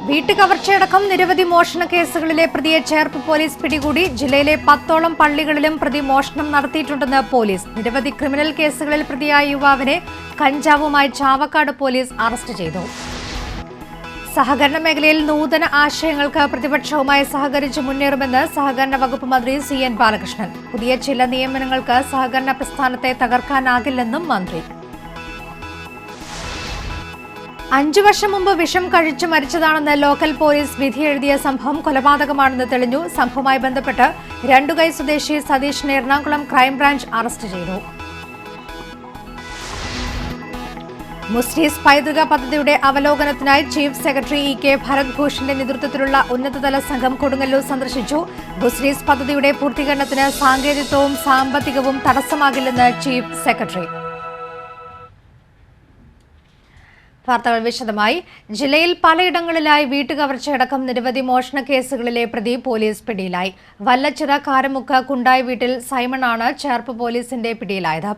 വീട്ടുകവർച്ചയടക്കം നിരവധി മോഷണ കേസുകളിലെ പ്രതിയെ ചേർപ്പ് പോലീസ് പിടികൂടി. ജില്ലയിലെ 10ഓളം പള്ളികളിലും പ്രതി മോഷണം നടത്തിയിട്ടുണ്ടെന്ന് പോലീസ്. നിരവധി ക്രിമിനൽ കേസുകളിൽ പ്രതിയായ യുവാവിനെ കഞ്ചാവുമായി ചാവക്കാട് പോലീസ് അറസ്റ്റ് ചെയ്തു. സഹകരണ മേഖലയിൽ നൂതന ആശയങ്ങൾക്ക് പ്രതിപക്ഷവുമായി സഹകരിച്ച് മുന്നേറുമെന്ന് സഹകരണ വകുപ്പ് മന്ത്രി CN ബാലകൃഷ്ണൻ. പുതിയ ചില നിയമനങ്ങൾക്ക് സഹകരണ പ്രസ്ഥാനത്തെ തകർക്കാനാകില്ലെന്നും മന്ത്രി. 5 വർഷം മുമ്പ് വിഷം കഴിച്ചു മരിച്ചതാണെന്ന് ലോക്കൽ പോലീസ് വിധിയെഴുതിയ സംഭവം കൊലപാതകമാണെന്ന് തെളിഞ്ഞു. സംഭവവുമായി ബന്ധപ്പെട്ട് രണ്ടുകൈ സ്വദേശി സതീഷിനെ എറണാകുളം ക്രൈംബ്രാഞ്ച് അറസ്റ്റ് ചെയ്തു. മുസ്ലിസ് പൈതൃക പദ്ധതിയുടെ അവലോകനത്തിനായി ചീഫ് സെക്രട്ടറി EK ഭരത് ഭൂഷന്റെ നേതൃത്വത്തിലുള്ള ഉന്നതതല സംഘം കൊടുങ്ങല്ലൂർ സന്ദർശിച്ചു. മുസ്ലിസ് പദ്ധതിയുടെ പൂർത്തീകരണത്തിന് സാങ്കേതികവും സാമ്പത്തികവും തടസ്സമാകില്ലെന്ന് ചീഫ് സെക്രട്ടറി. വാർത്തകൾ വിശദമായി. ജില്ലയിൽ പലയിടങ്ങളിലായി വീട്ടുകവർച്ചയടക്കം നിരവധി മോഷണ കേസുകളിലെ പ്രതി പോലീസ് പിടിയിലായി. വല്ലച്ചിറ കാരമുക്ക് കുണ്ടായി വീട്ടിൽ സൈമണാണ് ചേർപ്പ് പോലീസിന്റെ പിടിയിലായത്.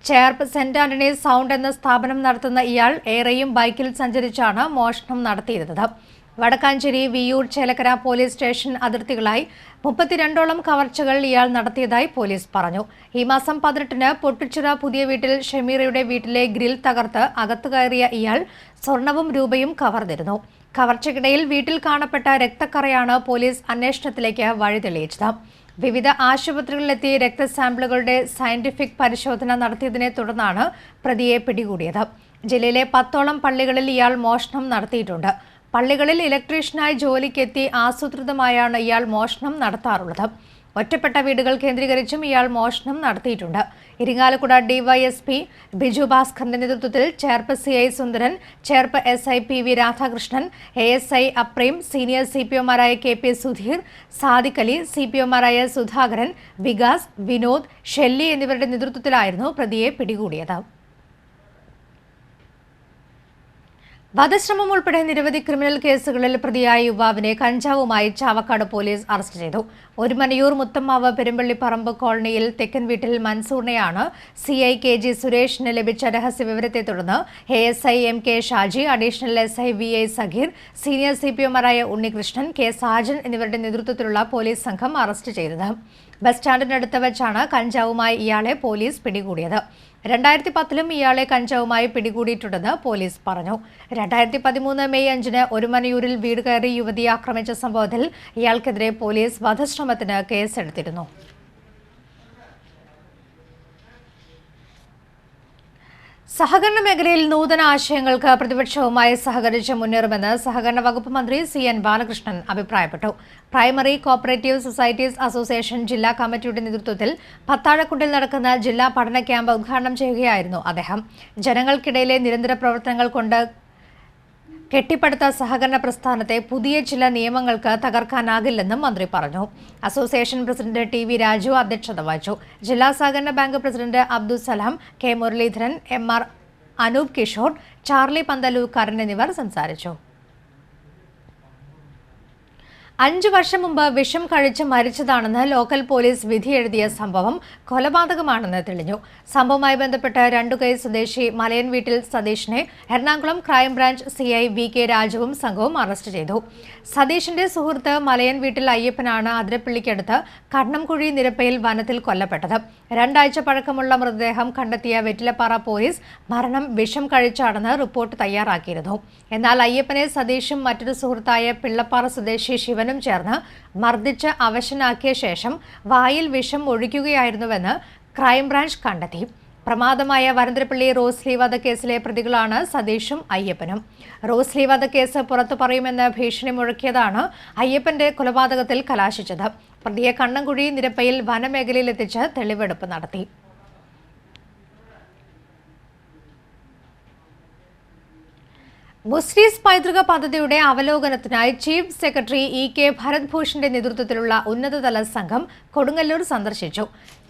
ചേർപ്പ് സെന്റ് ആന്റണീസ് സൗണ്ട് എന്ന സ്ഥാപനം നടത്തുന്ന ഇയാൾ ഏറെയും ബൈക്കിൽ സഞ്ചരിച്ചാണ് മോഷണം നടത്തിയിരുന്നത്. വടക്കാഞ്ചേരി, വിയൂർ, ചേലക്കര പോലീസ് സ്റ്റേഷൻ അതിർത്തികളായി 32ഓളം കവർച്ചകൾ ഇയാൾ നടത്തിയതായി പോലീസ് പറഞ്ഞു. ഈ മാസം 18-ന് പൊട്ടിച്ചിറ പുതിയ വീട്ടിൽ ഷമീറയുടെ വീട്ടിലെ ഗ്രിൽ തകർത്ത് അകത്തു കയറിയ ഇയാൾ സ്വർണവും രൂപയും കവർന്നിരുന്നു. കവർച്ചയ്ക്കിടയിൽ വീട്ടിൽ കാണപ്പെട്ട രക്തക്കറയാണ് പോലീസ് അന്വേഷണത്തിലേക്ക് വഴിതെളിയിച്ചത്. വിവിധ ആശുപത്രികളിലെത്തി രക്തസാമ്പിളുകളുടെ സയന്റിഫിക് പരിശോധന നടത്തിയതിനെ തുടർന്നാണ് പ്രതിയെ പിടികൂടിയത്. ജില്ലയിലെ 10ഓളം പള്ളികളിൽ ഇയാൾ മോഷണം നടത്തിയിട്ടുണ്ട്. പള്ളികളിൽ ഇലക്ട്രീഷ്യനായി ജോലിക്കെത്തി ആസൂത്രിതമായാണ് ഇയാൾ മോഷണം നടത്താറുള്ളത്. ഒറ്റപ്പെട്ട വീടുകൾ കേന്ദ്രീകരിച്ചും ഇയാൾ മോഷണം നടത്തിയിട്ടുണ്ട്. ഇരിങ്ങാലക്കുട DYSP ബിജു ഭാസ്കറിന്റെ നേതൃത്വത്തിൽ Cherpu CI Sundaran, Cherpu SI PV Radhakrishnan, ASI Apreem, senior CPOമാരായ KP സുധീർ, സാദിഖ് അലി, CPOമാരായ സുധാകരൻ, വികാസ്, വിനോദ്, ഷെല്ലി എന്നിവരുടെ നേതൃത്വത്തിലായിരുന്നു പ്രതിയെ പിടികൂടിയത്. വധശ്രമം ഉൾപ്പെടെ നിരവധി ക്രിമിനൽ കേസുകളിൽ പ്രതിയായ യുവാവിനെ കഞ്ചാവുമായി ചാവക്കാട് പോലീസ് അറസ്റ്റ് ചെയ്തു. ഒരുമനയൂർ മുത്തമ്മാവ് പെരുമ്പള്ളിപ്പറമ്പ് കോളനിയിൽ തെക്കൻ വീട്ടിൽ മൻസൂറിനെയാണ് CI KG സുരേഷിന് ലഭിച്ച രഹസ്യ വിവരത്തെ തുടർന്ന് ASI MK Shaji, additional SI VI Sageer, senior CPOമാരായ ഉണ്ണികൃഷ്ണൻ, K സാജൻ എന്നിവരുടെ നേതൃത്വത്തിലുള്ള പോലീസ് സംഘം അറസ്റ്റ് ചെയ്തത്. ബസ് സ്റ്റാൻഡിനടുത്ത് വെച്ചാണ് കഞ്ചാവുമായി ഇയാളെ പോലീസ് പിടികൂടിയത്. 2010-ലും ഇയാളെ കഞ്ചാവുമായി പിടികൂടിയിട്ടുണ്ടെന്ന് പോലീസ് പറഞ്ഞു. 2013 മെയ് 5-ന് ഒരുമനയൂരിൽ വീട് കയറി യുവതിയെ ആക്രമിച്ച സംഭവത്തിൽ ഇയാൾക്കെതിരെ പോലീസ് വധശ്രമത്തിന് കേസെടുത്തിരുന്നു. സഹകരണ മേഖലയിൽ നൂതന ആശയങ്ങൾക്ക് പ്രതിപക്ഷവുമായി സഹകരിച്ച് മുന്നേറുമെന്ന് സഹകരണ വകുപ്പ് മന്ത്രി CN ബാലകൃഷ്ണൻ അഭിപ്രായപ്പെട്ടു. പ്രൈമറി കോഓപ്പറേറ്റീവ് സൊസൈറ്റീസ് അസോസിയേഷൻ ജില്ലാ കമ്മിറ്റിയുടെ നേതൃത്വത്തിൽ പത്താഴക്കുണ്ടിൽ നടക്കുന്ന ജില്ലാ പഠന ക്യാമ്പ് ഉദ്ഘാടനം ചെയ്യുകയായിരുന്നു അദ്ദേഹം. ജനങ്ങൾക്കിടയിലെ നിരന്തര പ്രവർത്തനങ്ങൾ കൊണ്ട് കെട്ടിപ്പടുത്ത സഹകരണ പ്രസ്ഥാനത്തെ പുതിയ ചില നിയമങ്ങൾക്ക് തകർക്കാനാകില്ലെന്നും മന്ത്രി പറഞ്ഞു. അസോസിയേഷൻ പ്രസിഡന്റ് TV രാജു അധ്യക്ഷത വഹിച്ചു. ജില്ലാ സഹകരണ bank president Abdul Salam, K Muraleedharan, MR Anoop Kishore, Charlie Panthalookkaran എന്നിവർ സംസാരിച്ചു. 5 വർഷം മുമ്പ് വിഷം കഴിച്ച് മരിച്ചതാണെന്ന് ലോക്കൽ പോലീസ് വിധിയെഴുതിയ സംഭവം കൊലപാതകമാണെന്ന് തെളിഞ്ഞു. സംഭവവുമായി ബന്ധപ്പെട്ട് രണ്ടുകൈ സ്വദേശി മലയൻ വീട്ടിൽ സതീഷിനെ എറണാകുളം ക്രൈംബ്രാഞ്ച് CI VK രാജുവും സംഘവും അറസ്റ്റ് ചെയ്തു. സതീഷിന്റെ സുഹൃത്ത് മലയൻ വീട്ടിൽ അയ്യപ്പനാണ് അതിരപ്പള്ളിക്കടുത്ത് കണ്ണംകുഴി നിരപ്പയിൽ വനത്തിൽ കൊല്ലപ്പെട്ടത്. 2 ആഴ്ച പഴക്കമുള്ള മൃതദേഹം കണ്ടെത്തിയ വെറ്റിലപ്പാറ പോലീസ് മരണം വിഷം കഴിച്ചാണെന്ന് റിപ്പോർട്ട് തയ്യാറാക്കിയിരുന്നു. എന്നാൽ അയ്യപ്പനെ സതീഷും മറ്റൊരു സുഹൃത്തായ പിള്ളപ്പാറ സ്വദേശി ശിവൻ ചേർന്ന് മർദ്ദിച്ച് അവശനാക്കിയ ശേഷം വായിൽ വിഷം ഒഴിക്കുകയായിരുന്നുവെന്ന് ക്രൈംബ്രാഞ്ച് കണ്ടെത്തി. പ്രമാദമായ വരന്തരപ്പള്ളി റോസ്ലി വധക്കേസിലെ പ്രതികളാണ് സതീഷും അയ്യപ്പനും. റോസ്ലി വധക്കേസ് പുറത്തു പറയുമെന്ന് ഭീഷണി മുഴക്കിയതാണ് അയ്യപ്പന്റെ കൊലപാതകത്തിൽ കലാശിച്ചത്. പ്രതിയെ കണ്ണംകുഴി നിരപ്പയിൽ വനമേഖലയിലെത്തിച്ച് തെളിവെടുപ്പ് നടത്തി. മുസ്രീസ് പൈതൃക പദ്ധതിയുടെ അവലോകനത്തിനായി ചീഫ് സെക്രട്ടറി കെ ഭരത്ഭൂഷന്റെ നേതൃത്വത്തിലുള്ള ഉന്നതതല സംഘം കൊടുങ്ങല്ലൂർ സന്ദർശിച്ചു.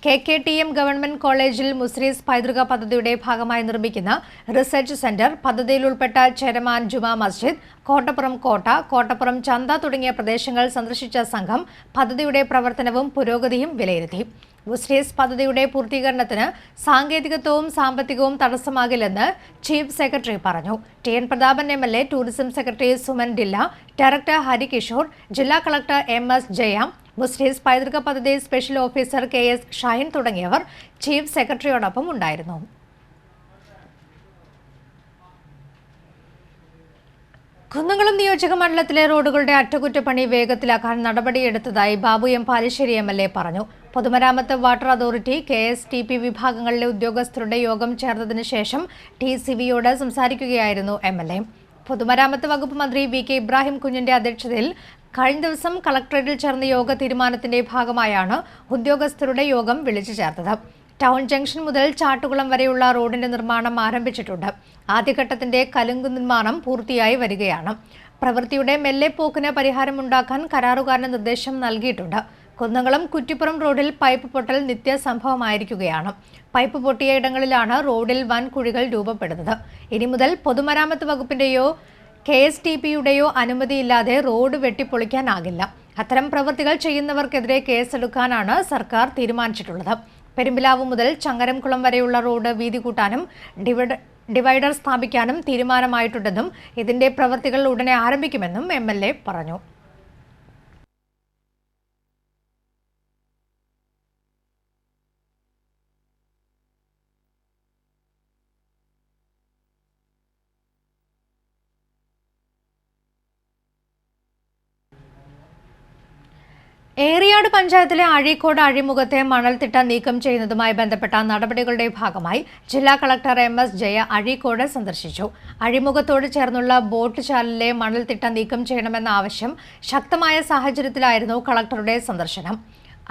KKTM ഗവൺമെന്റ് കോളേജിൽ മുസ്രീസ് പൈതൃക പദ്ധതിയുടെ ഭാഗമായി നിർമ്മിക്കുന്ന റിസർച്ച് സെന്റർ, പദ്ധതിയിൽ ഉൾപ്പെട്ട ചെരമാൻ ജുമാ മസ്ജിദ്, കോട്ടപ്പുറം കോട്ട, കോട്ടപ്പുറം ചന്ത തുടങ്ങിയ പ്രദേശങ്ങൾ സന്ദർശിച്ച സംഘം പദ്ധതിയുടെ പ്രവർത്തനവും പുരോഗതിയും വിലയിരുത്തി. മുസ്രീസ് പദ്ധതിയുടെ പൂർത്തീകരണത്തിന് സാങ്കേതികത്വവും സാമ്പത്തികവും തടസ്സമാകില്ലെന്ന് ചീഫ് സെക്രട്ടറി പറഞ്ഞു. TN Prathapan MLA, tourism secretary Suman Dilla, director Harikishore, ജില്ലാ കളക്ടർ MS ജയ, മുസ്രീസ് പൈതൃക പദ്ധതി സ്പെഷ്യൽ ഓഫീസർ KS ഷൈൻ തുടങ്ങിയവർ ചീഫ് സെക്രട്ടറിയോടൊപ്പം ഉണ്ടായിരുന്നു. കുന്നംകുളം നിയോജക മണ്ഡലത്തിലെ റോഡുകളുടെ അറ്റകുറ്റപ്പണി വേഗത്തിലാക്കാൻ നടപടിയെടുത്തതായി ബാബു M പാലിശ്ശേരി MLA പറഞ്ഞു. പൊതുമരാമത്ത്, വാട്ടർ അതോറിറ്റി, KSTP വിഭാഗങ്ങളിലെ ഉദ്യോഗസ്ഥരുടെ യോഗം ചേർന്നതിന് ശേഷം TCVയോട് സംസാരിക്കുകയായിരുന്നു MLA. പൊതുമരാമത്ത് വകുപ്പ് മന്ത്രി VK ഇബ്രാഹിം കുഞ്ഞിന്റെ അധ്യക്ഷതയിൽ കഴിഞ്ഞ ദിവസം കളക്ടറേറ്റിൽ ചേർന്ന യോഗ തീരുമാനത്തിന്റെ ഭാഗമായാണ് ഉദ്യോഗസ്ഥരുടെ യോഗം വിളിച്ചു ചേർത്തത്. ടൗൺ ജംഗ്ഷൻ മുതൽ ചാട്ടുകുളം വരെയുള്ള റോഡിന്റെ നിർമ്മാണം ആരംഭിച്ചിട്ടുണ്ട്. ആദ്യഘട്ടത്തിന്റെ കലുങ്ക് നിർമ്മാണം പൂർത്തിയായി വരികയാണ്. പ്രവൃത്തിയുടെ മെല്ലെപ്പോക്കിന് പരിഹാരമുണ്ടാക്കാൻ കരാറുകാരന് നിർദ്ദേശം നൽകിയിട്ടുണ്ട്. കുന്നംകുളം കുറ്റിപ്പുറം റോഡിൽ പൈപ്പ് പൊട്ടൽ നിത്യസംഭവമായിരിക്കുകയാണ്. പൈപ്പ് പൊട്ടിയ ഇടങ്ങളിലാണ് റോഡിൽ വൻ കുഴികൾ രൂപപ്പെടുന്നത്. ഇനി മുതൽ പൊതുമരാമത്ത് വകുപ്പിന്റെയോ KSTPയുടെയോ അനുമതിയില്ലാതെ റോഡ് വെട്ടിപ്പൊളിക്കാനാകില്ല. അത്തരം പ്രവൃത്തികൾ ചെയ്യുന്നവർക്കെതിരെ കേസെടുക്കാനാണ് സർക്കാർ തീരുമാനിച്ചിട്ടുള്ളത്. പെരുമ്പിലാവ് മുതൽ ചങ്ങരംകുളം വരെയുള്ള റോഡ് വീതി കൂട്ടാനും ഡിവൈഡർ സ്ഥാപിക്കാനും തീരുമാനമായിട്ടുണ്ടെന്നും ഇതിന്റെ പ്രവൃത്തികൾ ഉടനെ ആരംഭിക്കുമെന്നും MLA പറഞ്ഞു. ഏറിയാട് പഞ്ചായത്തിലെ അഴീക്കോട് അഴിമുഖത്തെ മണൽത്തിട്ട നീക്കം ചെയ്യുന്നതുമായി ബന്ധപ്പെട്ട നടപടികളുടെ ഭാഗമായി ജില്ലാ കളക്ടർ MS ജയ അഴീക്കോട് സന്ദർശിച്ചു. അഴിമുഖത്തോട് ചേർന്നുള്ള ബോട്ട് ചാലിലെ മണൽത്തിട്ട നീക്കം ചെയ്യണമെന്ന ആവശ്യം ശക്തമായ സാഹചര്യത്തിലായിരുന്നു കളക്ടറുടെ സന്ദർശനം.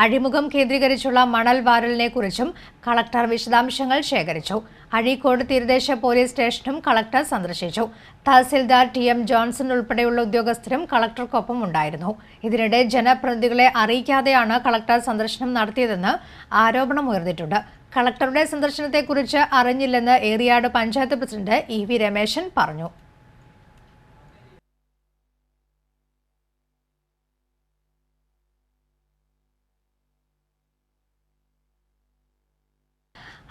അഴിമുഖം കേന്ദ്രീകരിച്ചുള്ള മണൽ വാരലിനെ കുറിച്ചും കളക്ടർ വിശദാംശങ്ങൾ ശേഖരിച്ചു. അഴീക്കോട് തീരദേശ പോലീസ് സ്റ്റേഷനും കളക്ടർ സന്ദർശിച്ചു. തഹസിൽദാർ TM ജോൺസൺ ഉൾപ്പെടെയുള്ള ഉദ്യോഗസ്ഥരും കളക്ടർക്കൊപ്പം ഉണ്ടായിരുന്നു. ഇതിനിടെ ജനപ്രതിനിധികളെ അറിയിക്കാതെയാണ് കളക്ടർ സന്ദർശനം നടത്തിയതെന്ന് ആരോപണമുയർന്നിട്ടുണ്ട്. കളക്ടറുടെ സന്ദർശനത്തെക്കുറിച്ച് അറിഞ്ഞില്ലെന്ന് ഏറിയാട് പഞ്ചായത്ത് പ്രസിഡന്റ് EV രമേശൻ പറഞ്ഞു.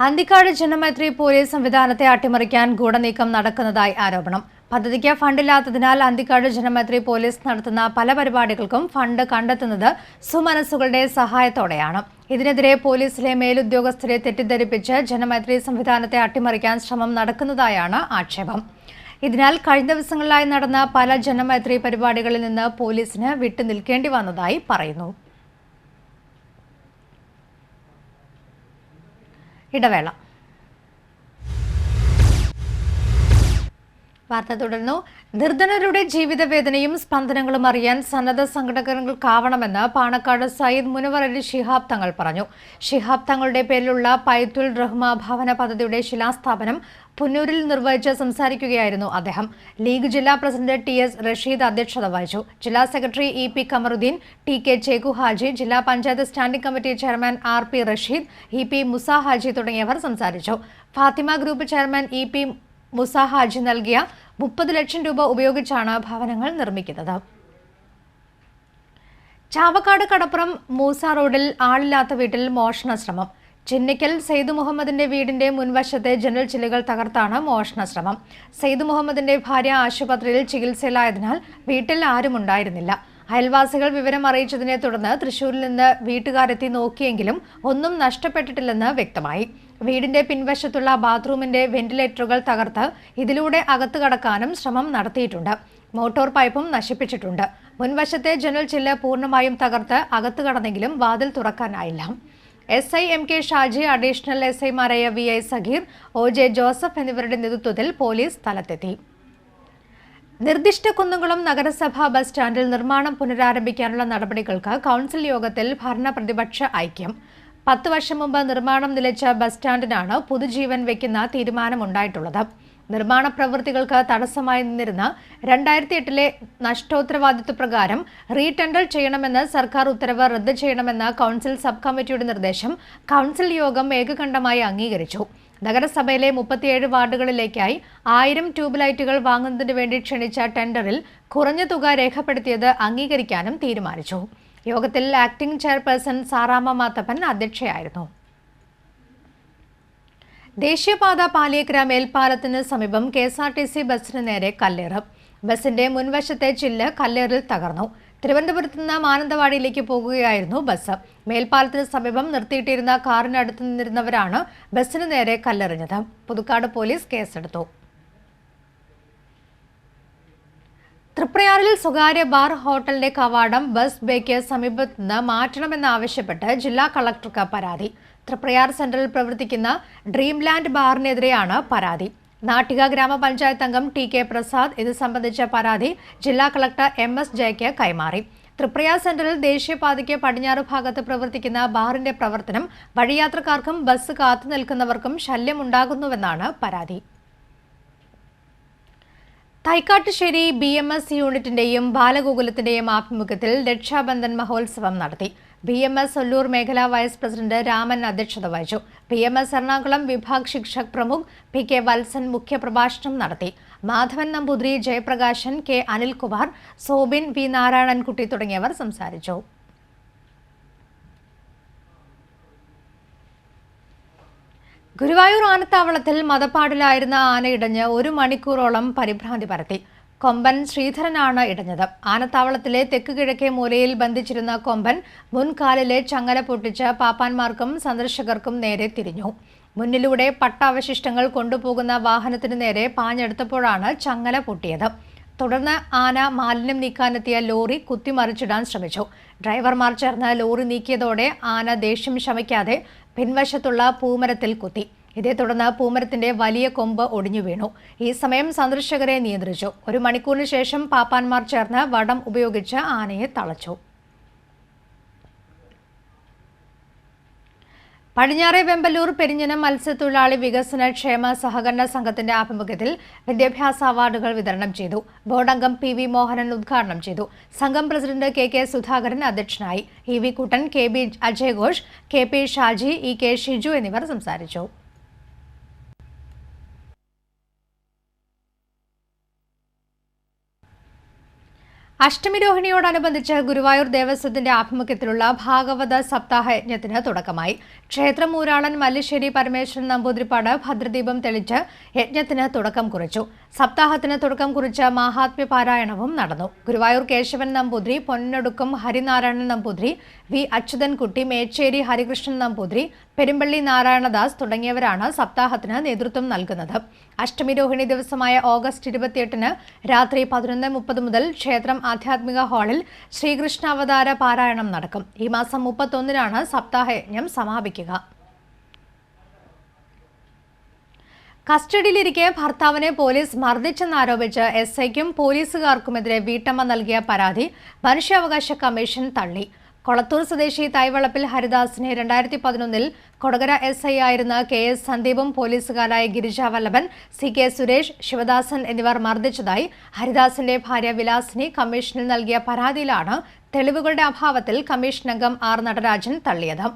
അന്തിക്കാട് ജനമൈത്രി പോലീസ് സംവിധാനത്തെ അട്ടിമറിക്കാൻ ഗൂഢനീക്കം നടക്കുന്നതായി ആരോപണം. പദ്ധതിക്ക് ഫണ്ടില്ലാത്തതിനാൽ അന്തിക്കാട് ജനമൈത്രി പോലീസ് നടത്തുന്ന പല പരിപാടികൾക്കും ഫണ്ട് കണ്ടെത്തുന്നത് സുമനസ്സുകളുടെ സഹായത്തോടെയാണ്. ഇതിനെതിരെ പോലീസിലെ മേലുദ്യോഗസ്ഥരെ തെറ്റിദ്ധരിപ്പിച്ച് ജനമൈത്രി സംവിധാനത്തെ അട്ടിമറിക്കാൻ ശ്രമം നടക്കുന്നതായാണ് ആക്ഷേപം. ഇതിനാൽ കഴിഞ്ഞ ദിവസങ്ങളിലായി നടന്ന പല ജനമൈത്രി പരിപാടികളിൽ നിന്ന് പോലീസിന് വിട്ടുനിൽക്കേണ്ടി വന്നതായി പറയുന്നു. ഇടവേള. വാർത്ത തുടർന്നു. നിർധനരുടെ ജീവിതവേദനയും സ്പന്ദനങ്ങളും അറിയാൻ സന്നദ്ധ സംഘടനകൾക്കാവണമെന്ന് പാണക്കാട് സയ്യിദ് മുനവർ അലി ശിഹാബ് തങ്ങൾ പറഞ്ഞു. ശിഹാബ് തങ്ങളുടെ പേരിലുള്ള പൈത്തുൽ റഹ്മ ഭവന പദ്ധതിയുടെ ശിലാസ്ഥാപനം പുന്നൂരിൽ നിർവഹിച്ച് സംസാരിക്കുകയായിരുന്നു അദ്ദേഹം. ലീഗ് ജില്ലാ പ്രസിഡന്റ് TS റഷീദ് അധ്യക്ഷത വഹിച്ചു. ജില്ലാ secretary EP Kamaruddeen, TK Cheku Haji, ജില്ലാ panchayat standing committee chairman RP Rasheed, EP Musa Haji തുടങ്ങിയവർ സംസാരിച്ചു. Fathima group chairman EP Musa Haji നൽകിയ 30 ലക്ഷം രൂപ ഉപയോഗിച്ചാണ് ഭവനങ്ങൾ നിർമ്മിക്കുന്നത്. ചാവക്കാട് കടപ്പുറം മൂസ റോഡിൽ ആളില്ലാത്ത വീട്ടിൽ മോഷണ ശ്രമം. ചിന്നിക്കൽ സെയ്ദ് മുഹമ്മദിന്റെ വീടിന്റെ മുൻവശത്തെ ജനൽ ചില്ലുകൾ തകർത്താണ് മോഷണ ശ്രമം. സെയ്ദ് മുഹമ്മദിന്റെ ഭാര്യ ആശുപത്രിയിൽ ചികിത്സയിലായതിനാൽ വീട്ടിൽ ആരുമുണ്ടായിരുന്നില്ല. അയൽവാസികൾ വിവരം അറിയിച്ചതിനെ തുടർന്ന് തൃശൂരിൽ നിന്ന് വീട്ടുകാരെത്തി നോക്കിയെങ്കിലും ഒന്നും നഷ്ടപ്പെട്ടിട്ടില്ലെന്ന് വ്യക്തമായി. വീടിന്റെ പിൻവശത്തുള്ള ബാത്റൂമിന്റെ വെന്റിലേറ്ററുകൾ തകർത്ത് ഇതിലൂടെ അകത്തു കടക്കാനും ശ്രമം നടത്തിയിട്ടുണ്ട്. മോട്ടോർ പൈപ്പും നശിപ്പിച്ചിട്ടുണ്ട്. മുൻവശത്തെ ജനൽ ചില്ല് പൂർണ്ണമായും തകർത്ത് അകത്തു കടന്നെങ്കിലും വാതിൽ തുറക്കാനായില്ല. SI MK ഷാജി, അഡീഷണൽ SIമാരായ VI സഗീർ, OJ ജോസഫ് എന്നിവരുടെ നേതൃത്വത്തിൽ പോലീസ് സ്ഥലത്തെത്തി. നിർദ്ദിഷ്ട കുന്നംകുളം നഗരസഭാ ബസ് സ്റ്റാൻഡിൽ നിർമ്മാണം പുനരാരംഭിക്കാനുള്ള നടപടികൾക്ക് കൗൺസിൽ യോഗത്തിൽ ഭരണ പ്രതിപക്ഷ ഐക്യം. 10 വർഷം മുമ്പ് നിർമ്മാണം നിലച്ച ബസ് സ്റ്റാൻഡിനാണ് പുതുജീവൻ വയ്ക്കുന്ന തീരുമാനമുണ്ടായിട്ടുള്ളത്. നിർമ്മാണ പ്രവൃത്തികൾക്ക് തടസ്സമായി നിന്നിരുന്ന 2008 നഷ്ടോത്തരവാദിത്വ പ്രകാരം റീടെൻഡർ ചെയ്യണമെന്ന് സർക്കാർ ഉത്തരവ് റദ്ദ് ചെയ്യണമെന്ന കൗൺസിൽ സബ് കമ്മിറ്റിയുടെ നിർദ്ദേശം കൗൺസിൽ യോഗം ഏകകണ്ഠമായി അംഗീകരിച്ചു. നഗരസഭയിലെ 37 വാർഡുകളിലേക്കായി 1000 ട്യൂബ് ലൈറ്റുകൾ വാങ്ങുന്നതിന് വേണ്ടി ക്ഷണിച്ച ടെൻഡറിൽ കുറഞ്ഞ തുക രേഖപ്പെടുത്തിയത് അംഗീകരിക്കാനും തീരുമാനിച്ചു. യോഗത്തിൽ ആക്ടിംഗ് ചെയർപേഴ്സൺ സാറാമ്മ മാത്തപ്പൻ അധ്യക്ഷയായിരുന്നു. ദേശീയപാത പാലിയേക്കര മേൽപ്പാലത്തിന് സമീപം KSRTC ബസിന് നേരെ കല്ലേറ്. ബസിന്റെ മുൻവശത്തെ ചില്ല് കല്ലേറിൽ തകർന്നു. തിരുവനന്തപുരത്ത് നിന്ന് മാനന്തവാടിയിലേക്ക് പോകുകയായിരുന്നു ബസ്. മേൽപ്പാലത്തിന് സമീപം നിർത്തിയിട്ടിരുന്ന കാറിനടുത്ത് നിന്നിരുന്നവരാണ് ബസിന് നേരെ കല്ലെറിഞ്ഞത്. പുതുക്കാട് പോലീസ് കേസെടുത്തു. തൃപ്രയാറിൽ സ്വകാര്യ ബാർ ഹോട്ടലിന്റെ കവാടം ബസ് ബേക്ക് സമീപത്ത് നിന്ന് മാറ്റണമെന്നാവശ്യപ്പെട്ട് ജില്ലാ കളക്ടർക്ക് പരാതി. തൃപ്രയാർ സെന്ററിൽ പ്രവർത്തിക്കുന്ന ഡ്രീംലാൻഡ് ബാറിനെതിരെയാണ് പരാതി. നാട്ടിക ഗ്രാമപഞ്ചായത്ത് അംഗം TK പ്രസാദ് ഇത് സംബന്ധിച്ച പരാതി ജില്ലാ കളക്ടർ MS ജയയ്ക്ക് കൈമാറി. തൃപ്രയാർ സെന്ററിൽ ദേശീയപാതയ്ക്ക് പടിഞ്ഞാറ് ഭാഗത്ത് പ്രവർത്തിക്കുന്ന ബാറിന്റെ പ്രവർത്തനം വഴിയാത്രക്കാർക്കും ബസ് കാത്തു നിൽക്കുന്നവർക്കും ശല്യമുണ്ടാകുന്നുവെന്നാണ് പരാതി. തൈക്കാട്ടുശ്ശേരി BMS യൂണിറ്റിന്റെയും ബാലഗോകുലത്തിന്റെയും ആഭിമുഖ്യത്തിൽ രക്ഷാബന്ധൻ മഹോത്സവം നടത്തി. BMS ഒല്ലൂർ മേഖലാ വൈസ് പ്രസിഡന്റ് രാമൻ അധ്യക്ഷത വഹിച്ചു. BMS എറണാകുളം വിഭാഗ് ശിക്ഷക് പ്രമുഖ് PK വത്സൻ മുഖ്യപ്രഭാഷണം നടത്തി. മാധവൻ നമ്പൂതിരി, ജയപ്രകാശൻ, K അനിൽകുമാർ, സോബിൻ, V നാരായണൻകുട്ടി തുടങ്ങിയവർ സംസാരിച്ചു. ഗുരുവായൂർ ആനത്താവളത്തിൽ മതപ്പാടിലായിരുന്ന ആന ഇടഞ്ഞ് 1 മണിക്കൂറോളം പരിഭ്രാന്തി പരത്തി. കൊമ്പൻ ശ്രീധരനാണ് ഇടഞ്ഞത്. ആനത്താവളത്തിലെ തെക്ക് കിഴക്കേ മൂലയിൽ ബന്ധിച്ചിരുന്ന കൊമ്പൻ മുൻകാലിലെ ചങ്ങല പൊട്ടിച്ച് പാപ്പാന്മാർക്കും സന്ദർശകർക്കും നേരെ തിരിഞ്ഞു. മുന്നിലൂടെ പട്ടാവശിഷ്ടങ്ങൾ കൊണ്ടുപോകുന്ന വാഹനത്തിന് നേരെ പാഞ്ഞെടുത്തപ്പോഴാണ് ചങ്ങല പൊട്ടിയത്. തുടർന്ന് ആന മാലിന്യം നീക്കാനെത്തിയ ലോറി കുത്തിമറിച്ചിടാൻ ശ്രമിച്ചു. ഡ്രൈവർമാർ ചേർന്ന് ലോറി നീക്കിയതോടെ ആന ദേഷ്യം ശമിക്കാതെ പിൻവശത്തുള്ള പൂമരത്തിൽ കുത്തി. ഇതേ തുടർന്ന് പൂമരത്തിന്റെ വലിയ കൊമ്പ് ഒടിഞ്ഞു വീണു. ഈ സമയം സന്ദർശകരെ നിയന്ത്രിച്ചു. 1 മണിക്കൂറിന് ശേഷം പാപ്പാന്മാർ ചേർന്ന് വടം ഉപയോഗിച്ച് ആനയെ തളച്ചു. പടിഞ്ഞാറെ വെമ്പലൂർ പെരിഞ്ഞനം മത്സ്യത്തൊഴിലാളി വികസന ക്ഷേമ സഹകരണ സംഘത്തിന്റെ ആഭിമുഖ്യത്തിൽ വിദ്യാഭ്യാസ അവാർഡുകൾ വിതരണം ചെയ്തു. ബോർഡ് അംഗം PV മോഹനൻ ഉദ്ഘാടനം ചെയ്തു. സംഘം പ്രസിഡന്റ് KK സുധാകരൻ അധ്യക്ഷനായി. EV കുട്ടൻ, KB Ajay Ghosh, KP Shaji, EK Shiju എന്നിവർ സംസാരിച്ചു. അഷ്ടമിരോഹിണിയോടനുബന്ധിച്ച് ഗുരുവായൂർ ദേവസ്വത്തിന്റെ ആഭിമുഖ്യത്തിലുള്ള ഭാഗവത സപ്താഹ യജ്ഞത്തിന് തുടക്കമായി. ക്ഷേത്രം ഊരാളൻ മല്ലിശ്ശേരി പരമേശ്വരൻ നമ്പൂതിരിപ്പാട് ഭദ്രദീപം തെളിച്ച് യജ്ഞത്തിന് തുടക്കം കുറിച്ചു. സപ്താഹത്തിന് തുടക്കം കുറിച്ച് മാഹാത്മ്യ പാരായണവും നടന്നു. ഗുരുവായൂർ കേശവൻ നമ്പൂതിരി, പൊന്നൊടുക്കം ഹരിനാരായണൻ നമ്പൂതിരി, V അച്യുതൻകുട്ടി, മേച്ചേരി ഹരികൃഷ്ണൻ നമ്പൂതിരി, പെരുമ്പള്ളി നാരായണദാസ് തുടങ്ങിയവരാണ് സപ്താഹത്തിന് നേതൃത്വം നൽകുന്നത്. അഷ്ടമിരോഹിണി ദിവസമായ ഓഗസ്റ്റ് 28-ന് രാത്രി 11:30 മുതൽ ക്ഷേത്രം ആധ്യാത്മിക ഹാളിൽ ശ്രീകൃഷ്ണാവതാര പാരായണം നടക്കും. ഈ മാസം 31-നാണ് സപ്താഹയജ്ഞം സമാപിക്കുക. കസ്റ്റഡിയിലിരിക്കെ ഭർത്താവിനെ പോലീസ് മർദ്ദിച്ചെന്നാരോപിച്ച് SIക്കും പോലീസുകാർക്കുമെതിരെ വീട്ടമ്മ നൽകിയ പരാതി മനുഷ്യാവകാശ കമ്മീഷൻ തള്ളി. കൊളത്തൂർ സ്വദേശി തൈവളപ്പിൽ ഹരിദാസിനെ 2011-ൽ കൊടകര SI ആയിരുന്ന KS സന്ദീപും പോലീസുകാരായ ഗിരിജ വല്ലഭൻ, CK സുരേഷ്, ശിവദാസൻ എന്നിവർ മർദ്ദിച്ചതായി ഹരിദാസിന്റെ ഭാര്യ വിലാസിനി കമ്മീഷനിൽ നൽകിയ പരാതിയിലാണ് തെളിവുകളുടെ അഭാവത്തിൽ കമ്മീഷൻ അംഗം R നടരാജൻ തള്ളിയത്.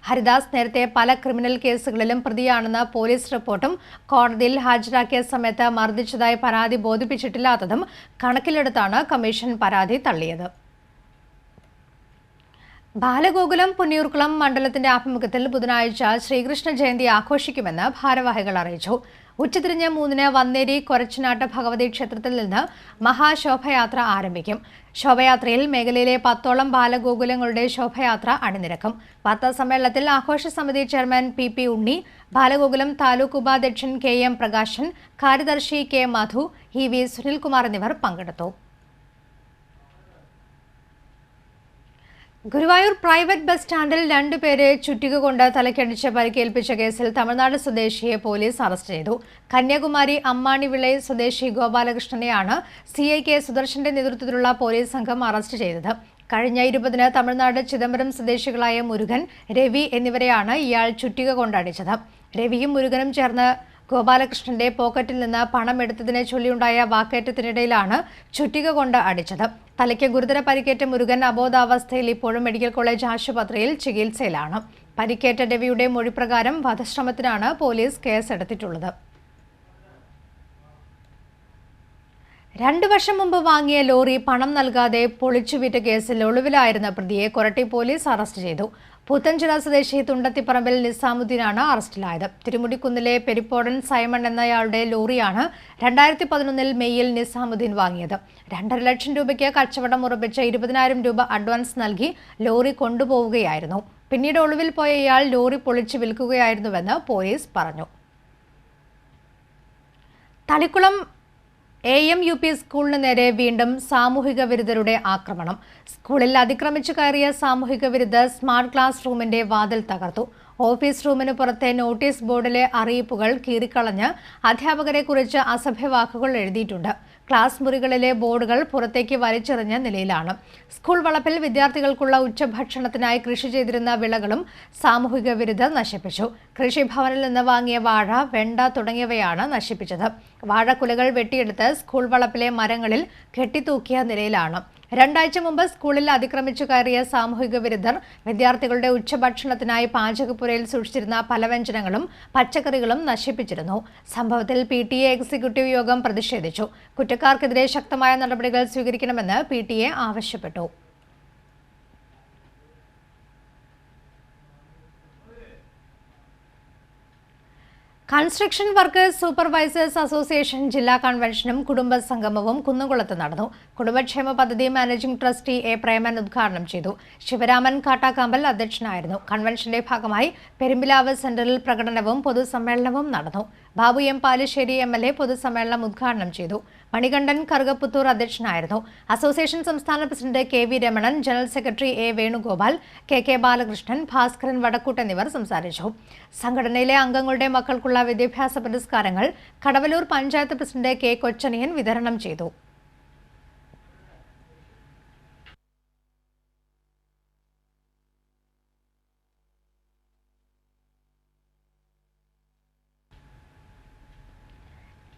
ഹരിദാസ് നേരത്തെ പല ക്രിമിനൽ കേസുകളിലും പ്രതിയാണെന്ന പോലീസ് റിപ്പോർട്ടും കോടതിയിൽ ഹാജരാക്കിയ സമയത്ത് മർദ്ദിച്ചതായി പരാതി ബോധിപ്പിച്ചിട്ടില്ലാത്തതും കണക്കിലെടുത്താണ് കമ്മീഷൻ പരാതി തള്ളിയത്. ബാലഗോകുലം പുന്നിയൂർക്കുളം മണ്ഡലത്തിന്റെ ആഭിമുഖ്യത്തിൽ ബുധനാഴ്ച ശ്രീകൃഷ്ണ ജയന്തി ആഘോഷിക്കുമെന്ന് ഭാരവാഹികൾ അറിയിച്ചു. ഉച്ചതിരിഞ്ഞ് 3-ന് വന്നേരി കൊരച്ചനാട്ട് ഭഗവതി ക്ഷേത്രത്തിൽ നിന്ന് മഹാശോഭയാത്ര ആരംഭിക്കും. ശോഭയാത്രയിൽ മേഖലയിലെ 10ഓളം ബാലഗോകുലങ്ങളുടെ ശോഭയാത്ര അണിനിരക്കും. വാർത്താസമ്മേളനത്തിൽ ആഘോഷ സമിതി ചെയർമാൻ PP ഉണ്ണി, ബാലഗോകുലം താലൂക്ക് ഉപാധ്യക്ഷൻ KM പ്രകാശൻ, കാര്യദർശി K മധു, EV സുനിൽകുമാർ എന്നിവർ പങ്കെടുത്തു. ഗുരുവായൂർ പ്രൈവറ്റ് ബസ് സ്റ്റാൻഡിൽ 2 പേരെ ചുറ്റിക കൊണ്ട് തലക്കടിച്ച് പരിക്കേൽപ്പിച്ച കേസിൽ തമിഴ്നാട് സ്വദേശിയെ പോലീസ് അറസ്റ്റ് ചെയ്തു. കന്യാകുമാരി അമ്മാണിവിളை സ്വദേശി ഗോപാലകൃഷ്ണനെയാണ് CI K സുദർശന്റെ നേതൃത്വത്തിലുള്ള പോലീസ് സംഘം അറസ്റ്റ് ചെയ്തത്. കഴിഞ്ഞ 20-ന് തമിഴ്നാട് ചിദംബരം സ്വദേശികളായ മുരുകൻ, രവി എന്നിവരെയാണ് ഇയാൾ ചുറ്റിക കൊണ്ടടിച്ചത്. രവിയും മുരുകനും ചേർന്ന് ഗോപാലകൃഷ്ണന്റെ പോക്കറ്റിൽ നിന്ന് പണം എടുത്തതിനെ ചൊല്ലിയുണ്ടായ വാക്കേറ്റത്തിനിടയിലാണ് ചുറ്റിക കൊണ്ട് അടിച്ചത്. തലയ്ക്ക് ഗുരുതര പരിക്കേറ്റ മുരുകൻ അബോധാവസ്ഥയിൽ ഇപ്പോഴും മെഡിക്കൽ കോളേജ് ആശുപത്രിയിൽ ചികിത്സയിലാണ്. പരിക്കേറ്റ രവിയുടെ മൊഴിപ്രകാരം വധശ്രമത്തിനാണ് പോലീസ് കേസെടുത്തിട്ടുള്ളത്. 2 വർഷം മുമ്പ് വാങ്ങിയ ലോറി പണം നൽകാതെ പൊളിച്ചുവിറ്റ കേസിൽ ഒളിവിലായിരുന്ന പ്രതിയെ കൊരട്ടി പോലീസ് അറസ്റ്റ് ചെയ്തു. പുത്തൻചിറ സ്വദേശി തുണ്ടത്തിപ്പറമ്പിൽ നിസാമുദ്ദീനാണ് അറസ്റ്റിലായത്. തിരുമുടിക്കുന്നിലെ പെരിപ്പോടൻ സൈമൺ എന്നയാളുടെ ലോറിയാണ് 2011 മെയ്യിൽ നിസാമുദ്ദീൻ വാങ്ങിയത്. 2.5 ലക്ഷം രൂപയ്ക്ക് കച്ചവടം ഉറപ്പിച്ച് 20,000 രൂപ അഡ്വാൻസ് നൽകി ലോറി കൊണ്ടുപോവുകയായിരുന്നു. പിന്നീട് ഒളിവിൽ പോയ ഇയാൾ ലോറി പൊളിച്ചു വിൽക്കുകയായിരുന്നുവെന്ന് പോലീസ് പറഞ്ഞു. തളിക്കുളം AMUP സ്കൂളിന് നേരെ വീണ്ടും സാമൂഹിക വിരുദ്ധരുടെ ആക്രമണം. സ്കൂളിൽ അതിക്രമിച്ചു കയറിയ സാമൂഹിക വിരുദ്ധർ സ്മാർട്ട് ക്ലാസ് റൂമിന്റെ വാതിൽ തകർത്തു. ഓഫീസ് റൂമിന് പുറത്തെ നോട്ടീസ് ബോർഡിലെ അറിയിപ്പുകൾ കീറിക്കളഞ്ഞ് അധ്യാപകരെ കുറിച്ച് അസഭ്യവാക്കുകൾ എഴുതിയിട്ടുണ്ട്. ക്ലാസ് മുറികളിലെ ബോർഡുകൾ പുറത്തേക്ക് വലിച്ചെറിഞ്ഞ നിലയിലാണ്. സ്കൂൾ വളപ്പിൽ വിദ്യാർത്ഥികൾക്കുള്ള ഉച്ചഭക്ഷണത്തിനായി കൃഷി ചെയ്തിരുന്ന വിളകളും സാമൂഹിക വിരുദ്ധർ നശിപ്പിച്ചു. കൃഷിഭവനിൽ നിന്ന് വാങ്ങിയ വാഴ, വെണ്ട തുടങ്ങിയവയാണ് നശിപ്പിച്ചത്. വാഴക്കുലകൾ വെട്ടിയെടുത്ത് സ്കൂൾ വളപ്പിലെ മരങ്ങളിൽ കെട്ടിത്തൂക്കിയ നിലയിലാണ്. 2 ആഴ്ച മുമ്പ് സ്കൂളിൽ അതിക്രമിച്ചു കയറിയ സാമൂഹിക വിരുദ്ധർ വിദ്യാർത്ഥികളുടെ ഉച്ചഭക്ഷണത്തിനായി പാചകപ്പുരയിൽ സൂക്ഷിച്ചിരുന്ന പലവ്യഞ്ജനങ്ങളും പച്ചക്കറികളും നശിപ്പിച്ചിരുന്നു. സംഭവത്തിൽ PTA എക്സിക്യൂട്ടീവ് യോഗം പ്രതിഷേധിച്ചു. കുറ്റക്കാർക്കെതിരെ ശക്തമായ നടപടികൾ സ്വീകരിക്കണമെന്ന് PTA ആവശ്യപ്പെട്ടു. കൺസ്ട്രക്ഷൻ വർക്കേഴ്സ് സൂപ്പർവൈസേഴ്സ് അസോസിയേഷൻ ജില്ലാ കൺവെൻഷനും കുടുംബ സംഗമവും കുന്നംകുളത്ത് നടന്നു. കുടുംബക്ഷേമ പദ്ധതി മാനേജിംഗ് ട്രസ്റ്റി A. പ്രേമൻ ഉദ്ഘാടനം ചെയ്തു. ശിവരാമൻ കാട്ടാക്കാമ്പൽ അധ്യക്ഷനായിരുന്നു. കൺവെൻഷന്റെ ഭാഗമായി പെരുമ്പിലാവ് സെന്ററിൽ പ്രകടനവും പൊതുസമ്മേളനവും നടന്നു. ബാബു M. പാലശ്ശേരി MLA പൊതുസമ്മേളനം ഉദ്ഘാടനം ചെയ്തു. മണികണ്ഠൻ കറുകപ്പുത്തൂർ അധ്യക്ഷനായിരുന്നു. അസോസിയേഷൻ സംസ്ഥാന president KV Ramanan, general secretary A. Venugopal, KK Balakrishnan, Bhaskaran Vadakkoot എന്നിവർ സംസാരിച്ചു. സംഘടനയിലെ അംഗങ്ങളുടെ മക്കൾക്കുള്ള വിദ്യാഭ്യാസ പുരസ്കാരങ്ങൾ കടവലൂർ പഞ്ചായത്ത് പ്രസിഡന്റ് K. കൊച്ചനിയൻ വിതരണം ചെയ്തു.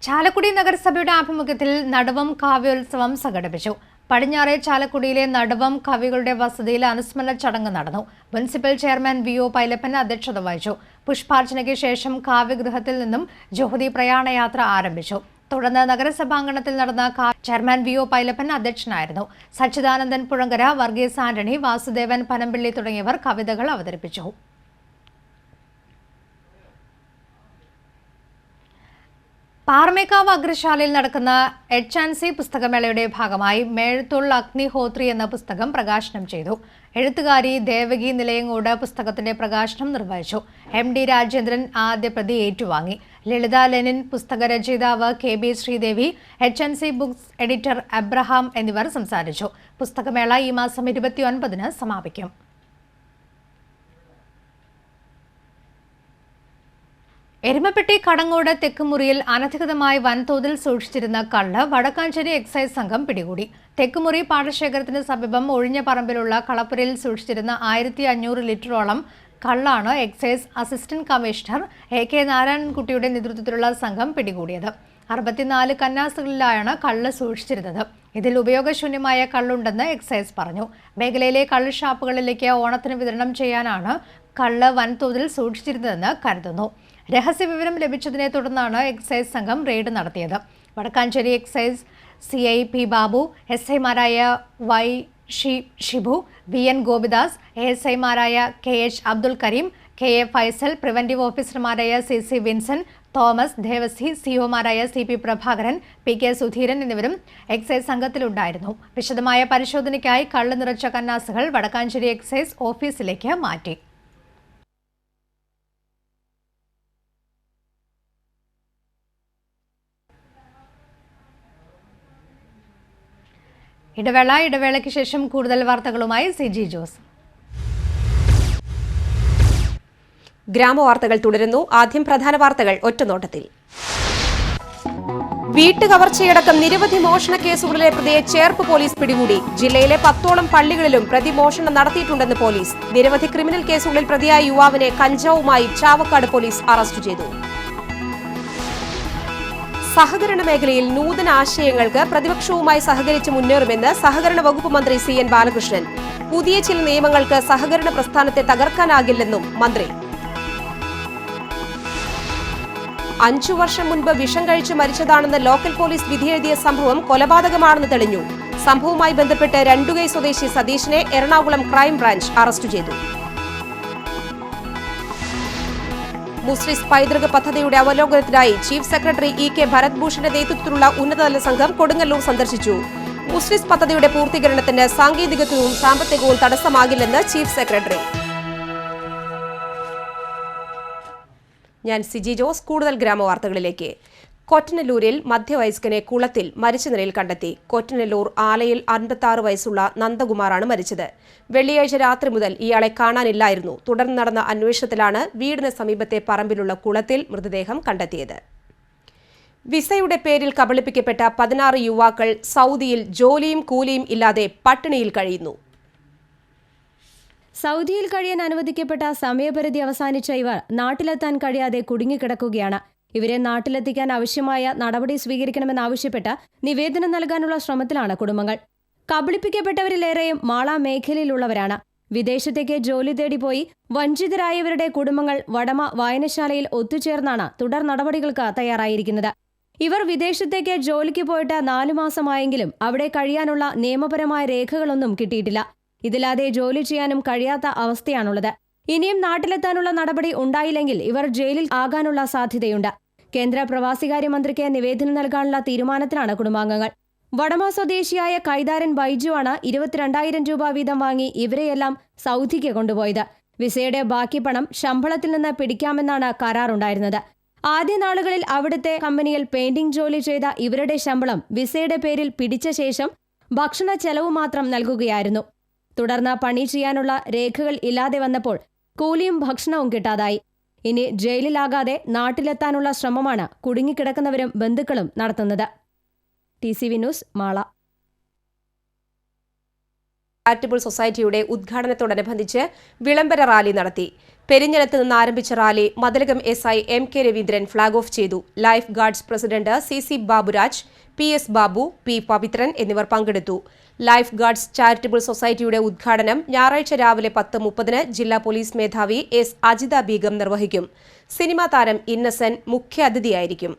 ചാലക്കുടി നഗരസഭയുടെ ആഭിമുഖ്യത്തിൽ നടുവം കാവ്യോത്സവം സംഘടിപ്പിച്ചു. പടിഞ്ഞാറെ ചാലക്കുടിയിലെ നടുവം കവികളുടെ വസതിയിൽ അനുസ്മരണ ചടങ്ങ് നടന്നു. മുനിസിപ്പൽ ചെയർമാൻ VO പൈലപ്പൻ അധ്യക്ഷത വഹിച്ചു. പുഷ്പാർച്ചനയ്ക്ക് ശേഷം കാവ്യഗൃഹത്തിൽ നിന്നും ജ്യോതി പ്രയാണയാത്ര ആരംഭിച്ചു. തുടർന്ന് നഗരസഭാംഗണത്തിൽ നടന്ന ചെയർമാൻ VO പൈലപ്പൻ അധ്യക്ഷനായിരുന്നു. സച്ചിദാനന്ദൻ പുഴങ്കര, വർഗീസ് ആന്റണി, വാസുദേവൻ പനമ്പിള്ളി തുടങ്ങിയവർ കവിതകൾ അവതരിപ്പിച്ചു. പാറമേക്കാവ് അഗ്രശാലയിൽ നടക്കുന്ന HNC പുസ്തകമേളയുടെ ഭാഗമായി മേഴത്തുൾ അഗ്നിഹോത്രി എന്ന പുസ്തകം പ്രകാശനം ചെയ്തു. എഴുത്തുകാരി ദേവകി നിലയങ്ങോട് പുസ്തകത്തിന്റെ പ്രകാശനം നിർവഹിച്ചു. MD രാജേന്ദ്രൻ ആദ്യ പ്രതി ഏറ്റുവാങ്ങി. ലളിത ലെനിൻ പുസ്തക രചയിതാവ് KB Sreedevi, HNC books editor Abraham എന്നിവർ സംസാരിച്ചു. പുസ്തകമേള ഈ മാസം 29-ന് സമാപിക്കും. എരുമപ്പെട്ടി കടങ്ങോട് തെക്കുമുറിയിൽ അനധികൃതമായി വൻതോതിൽ സൂക്ഷിച്ചിരുന്ന കള്ള് വടക്കാഞ്ചേരി എക്സൈസ് സംഘം പിടികൂടി. തെക്കുമുറി പാടശേഖരത്തിന് സമീപം ഒഴിഞ്ഞ പറമ്പിലുള്ള കളപ്പുരയിൽ സൂക്ഷിച്ചിരുന്ന 1500 ലിറ്ററോളം കള്ളാണ് എക്സൈസ് അസിസ്റ്റന്റ് കമ്മീഷണർ AK നാരായണൻകുട്ടിയുടെ നേതൃത്വത്തിലുള്ള സംഘം പിടികൂടിയത്. 64 കന്നാസുകളിലായാണ് കള്ള് സൂക്ഷിച്ചിരുന്നത്. ഇതിൽ ഉപയോഗശൂന്യമായ കള്ളുണ്ടെന്ന് എക്സൈസ് പറഞ്ഞു. മേഖലയിലെ കള്ള് ഷാപ്പുകളിലേക്ക് ഓണത്തിന് വിതരണം ചെയ്യാനാണ് കള്ള് വൻതോതിൽ സൂക്ഷിച്ചിരുന്നതെന്ന് കരുതുന്നു. രഹസ്യവിവരം ലഭിച്ചതിനെ തുടർന്നാണ് എക്സൈസ് സംഘം റെയ്ഡ് നടത്തിയത്. Vadakkanchery excise CI P. Babu, SI മാരായ Y. Shibu, VN Gopidas, ASI മാരായ KH Abdul Kareem, KA Faisal, preventive ഓഫീസർമാരായ CC വിൻസെന്റ്, തോമസ്, ദേവസി, CO മാരായ CP പ്രഭാകരൻ, PK സുധീരൻ എന്നിവരും എക്സൈസ് സംഘത്തിലുണ്ടായിരുന്നു. വിശദമായ പരിശോധനയ്ക്കായി കള്ള് നിറച്ച കന്നാസുകൾ വടക്കാഞ്ചേരി എക്സൈസ് ഓഫീസിലേക്ക് മാറ്റി. ഇടവേളയ്ക്ക് ശേഷം കൂടുതൽ വാർത്തകളുമായി CG ജോസ്. ഗ്രാമവാർത്തകൾ തുടരുന്നു. ആദ്യം പ്രധാന വാർത്തകൾ ഒറ്റനോട്ടത്തിൽ. വീട്ടുകവർച്ചയടക്കം നിരവധി മോഷണ കേസുകളിലെ പ്രതിയെ ചേർപ്പ് പോലീസ് പിടികൂടി. ജില്ലയിലെ 10ഓളം പള്ളികളിലും പ്രതി മോഷണം നടത്തിയിട്ടുണ്ടെന്ന് പോലീസ്. നിരവധി ക്രിമിനൽ കേസുകളിൽ പ്രതിയായ യുവാവിനെ കഞ്ചാവുമായി ചാവക്കാട് പോലീസ് അറസ്റ്റ് ചെയ്തു. സഹകരണ മേഖലയിൽ നൂതന ആശയങ്ങൾക്ക് പ്രതിപക്ഷവുമായി സഹകരിച്ച് മുന്നേറുമെന്ന് സഹകരണ വകുപ്പ് മന്ത്രി CN ബാലകൃഷ്ണൻ. പുതിയ ചില നിയമങ്ങൾക്ക് സഹകരണ പ്രസ്ഥാനത്തെ തകർക്കാനാകില്ലെന്നും മന്ത്രി. 5 വർഷം മുൻപ് വിഷം കഴിച്ച് മരിച്ചതാണെന്ന് ലോക്കൽ പോലീസ് വിധിയെഴുതിയ സംഭവം കൊലപാതകമാണെന്ന് തെളിഞ്ഞു. സംഭവവുമായി ബന്ധപ്പെട്ട് രണ്ടുകൈ സ്വദേശി സതീഷിനെ എറണാകുളം ക്രൈംബ്രാഞ്ച് അറസ്റ്റ് ചെയ്തു. മുസ്ലിസ് പൈതൃക പദ്ധതിയുടെ അവലോകനത്തിനായി ചീഫ് സെക്രട്ടറി EK ഭരത് ഭൂഷന്റെ നേതൃത്വത്തിലുള്ള ഉന്നതതല സംഘം കൊടുങ്ങല്ലൂർ സന്ദർശിച്ചു. മുസ്ലിസ് പദ്ധതിയുടെ പൂർത്തീകരണത്തിന് സാങ്കേതികത്വവും സാമ്പത്തികവും തടസ്സമാകില്ലെന്ന് ചീഫ് സെക്രട്ടറി. ഞാൻ സിജി ജോസ്. കൂടുതൽ ഗ്രാമവാർത്തകളിലേക്ക്. കൊറ്റനല്ലൂരിൽ മധ്യവയസ്കനെ കുളത്തിൽ മരിച്ച നിലയിൽ കണ്ടെത്തി. കൊറ്റനല്ലൂർ ആലയിൽ 56 വയസ്സുള്ള നന്ദകുമാറാണ് മരിച്ചത്. വെള്ളിയാഴ്ച രാത്രി മുതൽ ഇയാളെ കാണാനില്ലായിരുന്നു. തുടർന്ന് നടന്ന അന്വേഷണത്തിലാണ് വീടിന് സമീപത്തെ പറമ്പിലുള്ള കുളത്തിൽ മൃതദേഹം കണ്ടെത്തിയത്. വിസയുടെ പേരിൽ കബളിപ്പിക്കപ്പെട്ട 16 യുവാക്കൾ സൗദിയിൽ ജോലിയും കൂലിയും ഇല്ലാതെ പട്ടിണിയിൽ കഴിയുന്നു. സൗദിയിൽ കഴിയാൻ അനുവദിക്കപ്പെട്ട സമയപരിധി അവസാനിച്ച ഇവർ നാട്ടിലെത്താൻ കഴിയാതെ കുടുങ്ങിക്കിടക്കുകയാണ്. ഇവരെ നാട്ടിലെത്തിക്കാൻ ആവശ്യമായ നടപടി സ്വീകരിക്കണമെന്നാവശ്യപ്പെട്ട് നിവേദനം നൽകാനുള്ള ശ്രമത്തിലാണ് കുടുംബങ്ങൾ. കബളിപ്പിക്കപ്പെട്ടവരിലേറെയും മാള മേഖലയിലുള്ളവരാണ്. വിദേശത്തേക്ക് ജോലി തേടിപ്പോയി വഞ്ചിതരായവരുടെ കുടുംബങ്ങൾ വടമ വായനശാലയിൽ ഒത്തുചേർന്നാണ് തുടർ നടപടികൾക്ക് തയ്യാറായിരിക്കുന്നത്. ഇവർ വിദേശത്തേക്ക് ജോലിക്ക് പോയിട്ട് 4 മാസമായെങ്കിലും അവിടെ കഴിയാനുള്ള നിയമപരമായ രേഖകളൊന്നും കിട്ടിയിട്ടില്ല. ഇതില്ലാതെ ജോലി ചെയ്യാനും കഴിയാത്ത അവസ്ഥയാണുള്ളത്. ഇനിയും നാട്ടിലെത്താനുള്ള നടപടി ഉണ്ടായില്ലെങ്കിൽ ഇവർ ജയിലിൽ ആകാനുള്ള സാധ്യതയുണ്ട്. കേന്ദ്ര പ്രവാസികാര്യമന്ത്രിക്ക് നിവേദനം നൽകാനുള്ള തീരുമാനത്തിലാണ് കുടുംബാംഗങ്ങൾ. വടമ സ്വദേശിയായ കൈതാരൻ ബൈജുവാണ് 22,000 രൂപ വീതം വാങ്ങി ഇവരെയെല്ലാം സൗദിക്ക് കൊണ്ടുപോയത്. വിസയുടെ ബാക്കി പണം ശമ്പളത്തിൽ നിന്ന് പിടിക്കാമെന്നാണ് കരാറുണ്ടായിരുന്നത്. ആദ്യ നാളുകളിൽ അവിടുത്തെ കമ്പനിയിൽ പെയിന്റിംഗ് ജോലി ചെയ്ത ഇവരുടെ ശമ്പളം വിസയുടെ പേരിൽ പിടിച്ച ശേഷം ഭക്ഷണ ചെലവ് മാത്രം നൽകുകയായിരുന്നു. തുടർന്ന് പണി ചെയ്യാനുള്ള രേഖകൾ ഇല്ലാതെ വന്നപ്പോൾ കൂലിയും ഭക്ഷണവും കിട്ടാതായി. ഇനി ജയിലിലാകാതെ നാട്ടിലെത്താനുള്ള ശ്രമമാണ് കുടുങ്ങിക്കിടക്കുന്നവരും ബന്ധുക്കളും നടത്തുന്നത്. TCV news, Mala. ചാരിറ്റബിൾ സൊസൈറ്റിയുടെ ഉദ്ഘാടനത്തോടനുബന്ധിച്ച് വിളംബര റാലി നടത്തി. പെരിഞ്ഞലത്ത് നിന്ന് ആരംഭിച്ച rally Mathilakam SI MK Raveendran flag off ചെയ്തു. Life guards president CC Baburaj, PS Babu, P Pavithran എന്നിവർ പങ്കെടുത്തു. ലൈഫ് ഗാർഡ്സ് ചാരിറ്റബിൾ സൊസൈറ്റിയുടെ ഉദ്ഘാടനം ഞായറാഴ്ച രാവിലെ 10:30 ജില്ലാ പോലീസ് മേധാവി S അജിത ബീഗം നിർവഹിക്കും. സിനിമാ താരം ഇന്നസെന്റ് മുഖ്യാതിഥിയായിരിക്കും.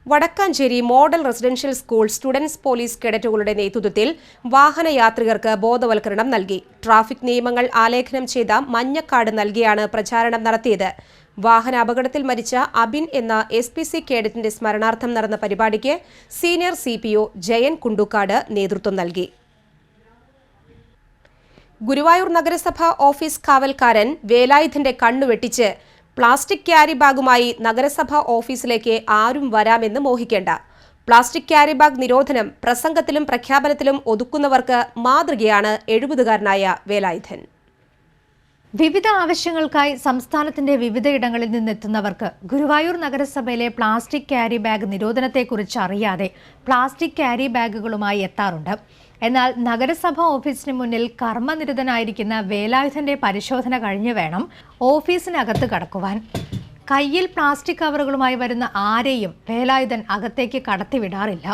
Vadakkanchery model residential school students police കേഡറ്റുകളുടെ നേതൃത്വത്തിൽ വാഹനയാത്രികർക്ക് ബോധവൽക്കരണം നൽകി. ട്രാഫിക് നിയമങ്ങൾ ആലേഖനം ചെയ്ത മഞ്ഞക്കാർഡ് നൽകിയാണ് പ്രചാരണം നടത്തിയത്. വാഹന അപകടത്തിൽ മരിച്ച അബിൻ എന്ന SPC കേഡറ്റിന്റെ സ്മരണാർത്ഥം നടന്ന പരിപാടിക്ക് സീനിയർ CPO ജയൻ കുണ്ടുക്കാട് നേതൃത്വം നൽകി. ഗുരുവായൂർ നഗരസഭ ഓഫീസ് കാവൽക്കാരൻ വേലായുധന്റെ കണ്ണുവെട്ടിച്ച് പ്ലാസ്റ്റിക് ക്യാരി ബാഗുമായി നഗരസഭാ ഓഫീസിലേക്ക് ആരും വരാമെന്ന് മോഹിക്കേണ്ട. പ്ലാസ്റ്റിക് ക്യാരി ബാഗ് നിരോധനം പ്രസംഗത്തിലും പ്രഖ്യാപനത്തിലും ഒതുക്കുന്നവർക്ക് മാതൃകയാണ് 70കാരനായ വേലായുധൻ. വിവിധ ആവശ്യങ്ങൾക്കായി സംസ്ഥാനത്തിന്റെ വിവിധയിടങ്ങളിൽ നിന്നെത്തുന്നവർക്ക് ഗുരുവായൂർ നഗരസഭയിലെ പ്ലാസ്റ്റിക് ക്യാരി ബാഗ് നിരോധനത്തെക്കുറിച്ച് അറിയാതെ പ്ലാസ്റ്റിക് ക്യാരി ബാഗുകളുമായി എത്താറുണ്ട്. എന്നാൽ നഗരസഭാ ഓഫീസിന് മുന്നിൽ കർമ്മനിരതനായിരിക്കുന്ന വേലായുധന്റെ പരിശോധന കഴിഞ്ഞു വേണം ഓഫീസിനകത്ത് കടക്കുവാൻ. കയ്യിൽ പ്ലാസ്റ്റിക് കവറുകളുമായി വരുന്ന ആരെയും വേലായുധൻ അകത്തേക്ക് കടത്തിവിടാറില്ല.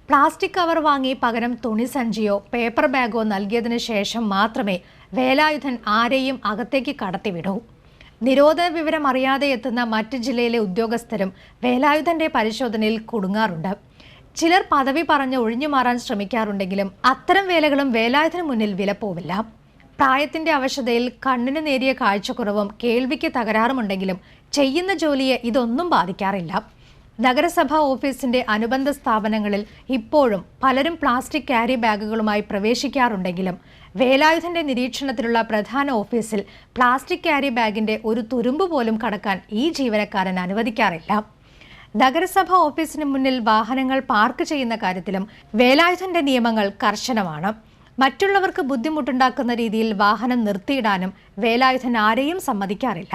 പ്ലാസ്റ്റിക് കവർ വാങ്ങി പകരം തുണിസഞ്ചിയോ പേപ്പർ ബാഗോ നൽകിയതിനു ശേഷം മാത്രമേ വേലായുധൻ ആരെയും അകത്തേക്ക് കടത്തിവിടൂ. നിരോധന വിവരം അറിയാതെ എത്തുന്ന മറ്റ് ജില്ലയിലെ ഉദ്യോഗസ്ഥരും വേലായുധന്റെ പരിശോധനയിൽ കുടുങ്ങാറുണ്ട്. ചിലർ പദവി പറഞ്ഞ് ഒഴിഞ്ഞുമാറാൻ ശ്രമിക്കാറുണ്ടെങ്കിലും അത്തരം വേലകളും വേലായുധന് മുന്നിൽ വിലപ്പോവില്ല. പ്രായത്തിന്റെ അവശതയിൽ കണ്ണിന് നേരിയ കാഴ്ചക്കുറവും കേൾവിക്ക് തകരാറുമുണ്ടെങ്കിലും ചെയ്യുന്ന ജോലിയെ ഇതൊന്നും ബാധിക്കാറില്ല. നഗരസഭാ ഓഫീസിന്റെ അനുബന്ധ സ്ഥാപനങ്ങളിൽ ഇപ്പോഴും പലരും പ്ലാസ്റ്റിക് ക്യാരി ബാഗുകളുമായി പ്രവേശിക്കാറുണ്ടെങ്കിലും വേലായുധന്റെ നിരീക്ഷണത്തിലുള്ള പ്രധാന ഓഫീസിൽ പ്ലാസ്റ്റിക് ക്യാരി ബാഗിന്റെ ഒരു തുരുമ്പ് പോലും കടക്കാൻ ഈ ജീവനക്കാരൻ അനുവദിക്കാറില്ല. നഗരസഭാ ഓഫീസിന് മുന്നിൽ വാഹനങ്ങൾ പാർക്ക് ചെയ്യുന്ന കാര്യത്തിലും വേലായുധന്റെ നിയമങ്ങൾ കർശനമാണ്. മറ്റുള്ളവർക്ക് ബുദ്ധിമുട്ടുണ്ടാക്കുന്ന രീതിയിൽ വാഹനം നിർത്തിയിടാനും വേലായുധൻ ആരെയും സമ്മതിക്കാറില്ല.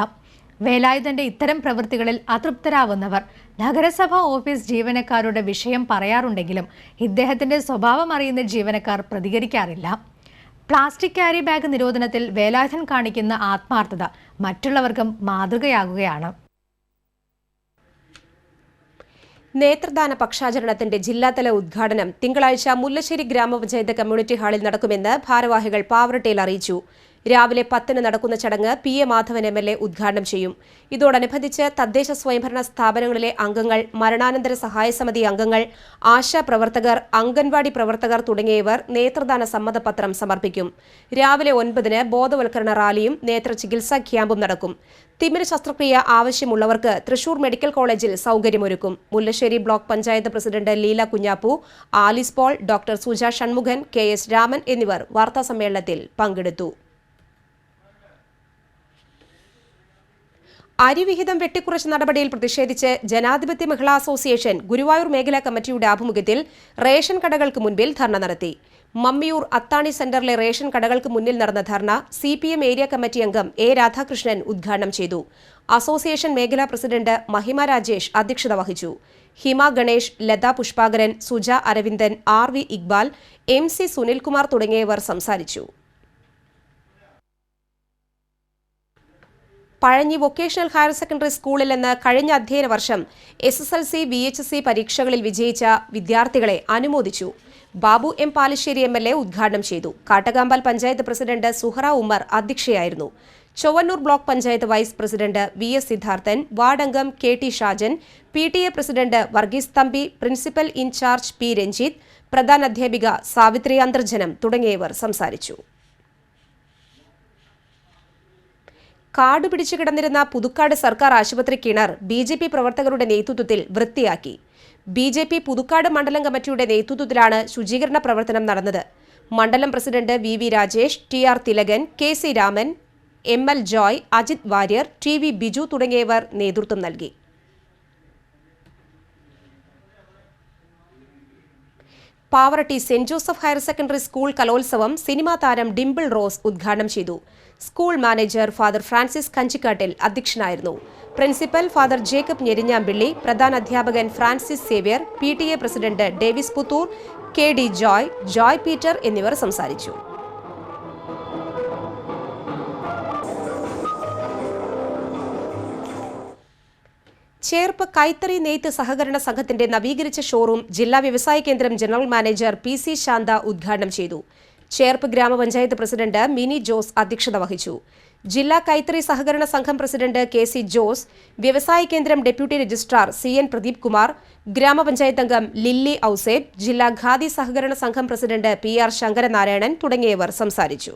വേലായുധന്റെ ഇത്തരം പ്രവൃത്തികളിൽ അതൃപ്തരാവുന്നവർ നഗരസഭാ ഓഫീസ് ജീവനക്കാരുടെ വിഷയം പറയാറുണ്ടെങ്കിലും ഇദ്ദേഹത്തിന്റെ സ്വഭാവം അറിയുന്ന ജീവനക്കാർ പ്രതികരിക്കാറില്ല. പ്ലാസ്റ്റിക് ക്യാരി ബാഗ് നിരോധനത്തിൽ വേലായുധൻ കാണിക്കുന്ന ആത്മാർത്ഥത മറ്റുള്ളവർക്കും മാതൃകയാകുകയാണ്. നേത്രദാന പക്ഷാചരണത്തിന്റെ ജില്ലാതല ഉദ്ഘാടനം തിങ്കളാഴ്ച മുല്ലശ്ശേരി ഗ്രാമപഞ്ചായത്ത് കമ്മ്യൂണിറ്റി ഹാളിൽ നടക്കുമെന്ന് ഭാരവാഹികൾ പാവറട്ടിയിൽ അറിയിച്ചു. രാവിലെ 10-ന് നടക്കുന്ന ചടങ്ങ് പി എ മാധവൻ MLA ഉദ്ഘാടനം ചെയ്യും. ഇതോടനുബന്ധിച്ച് തദ്ദേശ സ്വയംഭരണ സ്ഥാപനങ്ങളിലെ അംഗങ്ങൾ, മരണാനന്തര സഹായ സമിതി അംഗങ്ങൾ, ആശാ പ്രവർത്തകർ, അംഗൻവാടി പ്രവർത്തകർ തുടങ്ങിയവർ നേത്രദാന സമ്മതപത്രം സമർപ്പിക്കും. രാവിലെ 9-ന് ബോധവൽക്കരണ റാലിയും നേത്ര ചികിത്സാ ക്യാമ്പും നടക്കും. തിമിര ശസ്ത്രക്രിയ ആവശ്യമുള്ളവർക്ക് തൃശൂർ മെഡിക്കൽ കോളേജിൽ സൗകര്യമൊരുക്കും. Mullassery block panchayat president Leela Kunjappu, Alice Paul, doctor Suja Shanmukhan, KS Raman എന്നിവർ വാർത്താസമ്മേളനത്തിൽ പങ്കെടുത്തു. അരിവിഹിതം വെട്ടിക്കുറച്ച നടപടിയിൽ പ്രതിഷേധിച്ച് ജനാധിപത്യ മഹിളാ അസോസിയേഷൻ ഗുരുവായൂർ മേഖലാ കമ്മിറ്റിയുടെ ആഭിമുഖ്യത്തിൽ റേഷൻ കടകൾക്ക് മുൻപിൽ ധർണ നടത്തി. മമ്മിയൂർ അത്താണി സെന്ററിലെ റേഷൻ കടകൾക്ക് മുന്നിൽ നടന്ന ധർണ CPM ഏരിയ കമ്മിറ്റി അംഗം A. രാധാകൃഷ്ണൻ ഉദ്ഘാടനം ചെയ്തു. അസോസിയേഷൻ മേഖലാ പ്രസിഡന്റ് മഹിമ രാജേഷ് അധ്യക്ഷത വഹിച്ചു. ഹിമ ഗണേഷ്, ലത പുഷ്പാകരൻ, സുജ അരവിന്ദൻ, RV ഇക്ബാൽ, MC സുനിൽകുമാർ തുടങ്ങിയവർ സംസാരിച്ചു. പഴഞ്ഞി വൊക്കേഷണൽ ഹയർ സെക്കൻഡറി സ്കൂളിൽ നിന്ന് കഴിഞ്ഞ അധ്യയന വർഷം SSLC, VHSC പരീക്ഷകളിൽ വിജയിച്ച വിദ്യാർത്ഥികളെ അനുമോദിച്ചു. ബാബു M. പാലശ്ശേരി MLA ഉദ്ഘാടനം ചെയ്തു. കാട്ടകാമ്പാൽ പഞ്ചായത്ത് പ്രസിഡന്റ് സുഹറ ഉമ്മർ അധ്യക്ഷയായിരുന്നു. Chowwannur block panchayat vice president VS സിദ്ധാർത്ഥൻ, വാർഡ് അംഗം KT Shajan, PTA president Varghese Thampi, principal in charge P. Ranjith, പ്രധാനാധ്യാപിക സാവിത്രി അന്തർജനം തുടങ്ങിയവർ സംസാരിച്ചു. കാട് പിടിച്ചു കിടന്നിരുന്ന പുതുക്കാട് സർക്കാർ ആശുപത്രി കിണർ BJP പ്രവർത്തകരുടെ നേതൃത്വത്തിൽ വൃത്തിയാക്കി. BJP പുതുക്കാട് മണ്ഡലം കമ്മിറ്റിയുടെ നേതൃത്വത്തിലാണ് ശുചീകരണ പ്രവർത്തനം നടന്നത്. മണ്ഡലം president VV Rajesh, TR Thilakan, KC Raman, ML Joy, Ajith Warrier, TV Biju തുടങ്ങിയവർ നേതൃത്വം നൽകി. Pavaratty saint Joseph higher secondary school കലോത്സവം സിനിമാ താരം ഡിംപിൾ റോസ് ഉദ്ഘാടനം ചെയ്തു. School manager father Francis Kanjikkattil അധ്യക്ഷനായിരുന്നു. പ്രിൻസിപ്പൽ ഫാദർ ജേക്കബ് ഞെരിഞ്ഞാമ്പിള്ളി, പ്രധാനാധ്യാപകൻ Francis Xavier, PTA president Davis Puthur, KD Joy Peter എന്നിവർ സംസാരിച്ചു. ചേർപ്പ് കൈത്തറി നെയ്ത്ത് സഹകരണ സംഘത്തിന്റെ നവീകരിച്ച ഷോറൂം ജില്ലാ വ്യവസായ കേന്ദ്രം ജനറൽ മാനേജർ PC ശാന്ത ഉദ്ഘാടനം ചെയ്തു. ചേർപ്പ് ഗ്രാമപഞ്ചായത്ത് പ്രസിഡന്റ് മിനി ജോസ് അധ്യക്ഷത വഹിച്ചു. ജില്ലാ കൈത്തറി സഹകരണ സംഘം പ്രസിഡന്റ് KC ജോസ്, വ്യവസായ കേന്ദ്രം deputy registrar CN Pradeep Kumar, ഗ്രാമപഞ്ചായത്ത് അംഗം ലില്ലി ഔസേബ്, ജില്ലാ ഖാദി സഹകരണ സംഘം പ്രസിഡന്റ് PR ശങ്കരനാരായണൻ തുടങ്ങിയവർ സംസാരിച്ചു.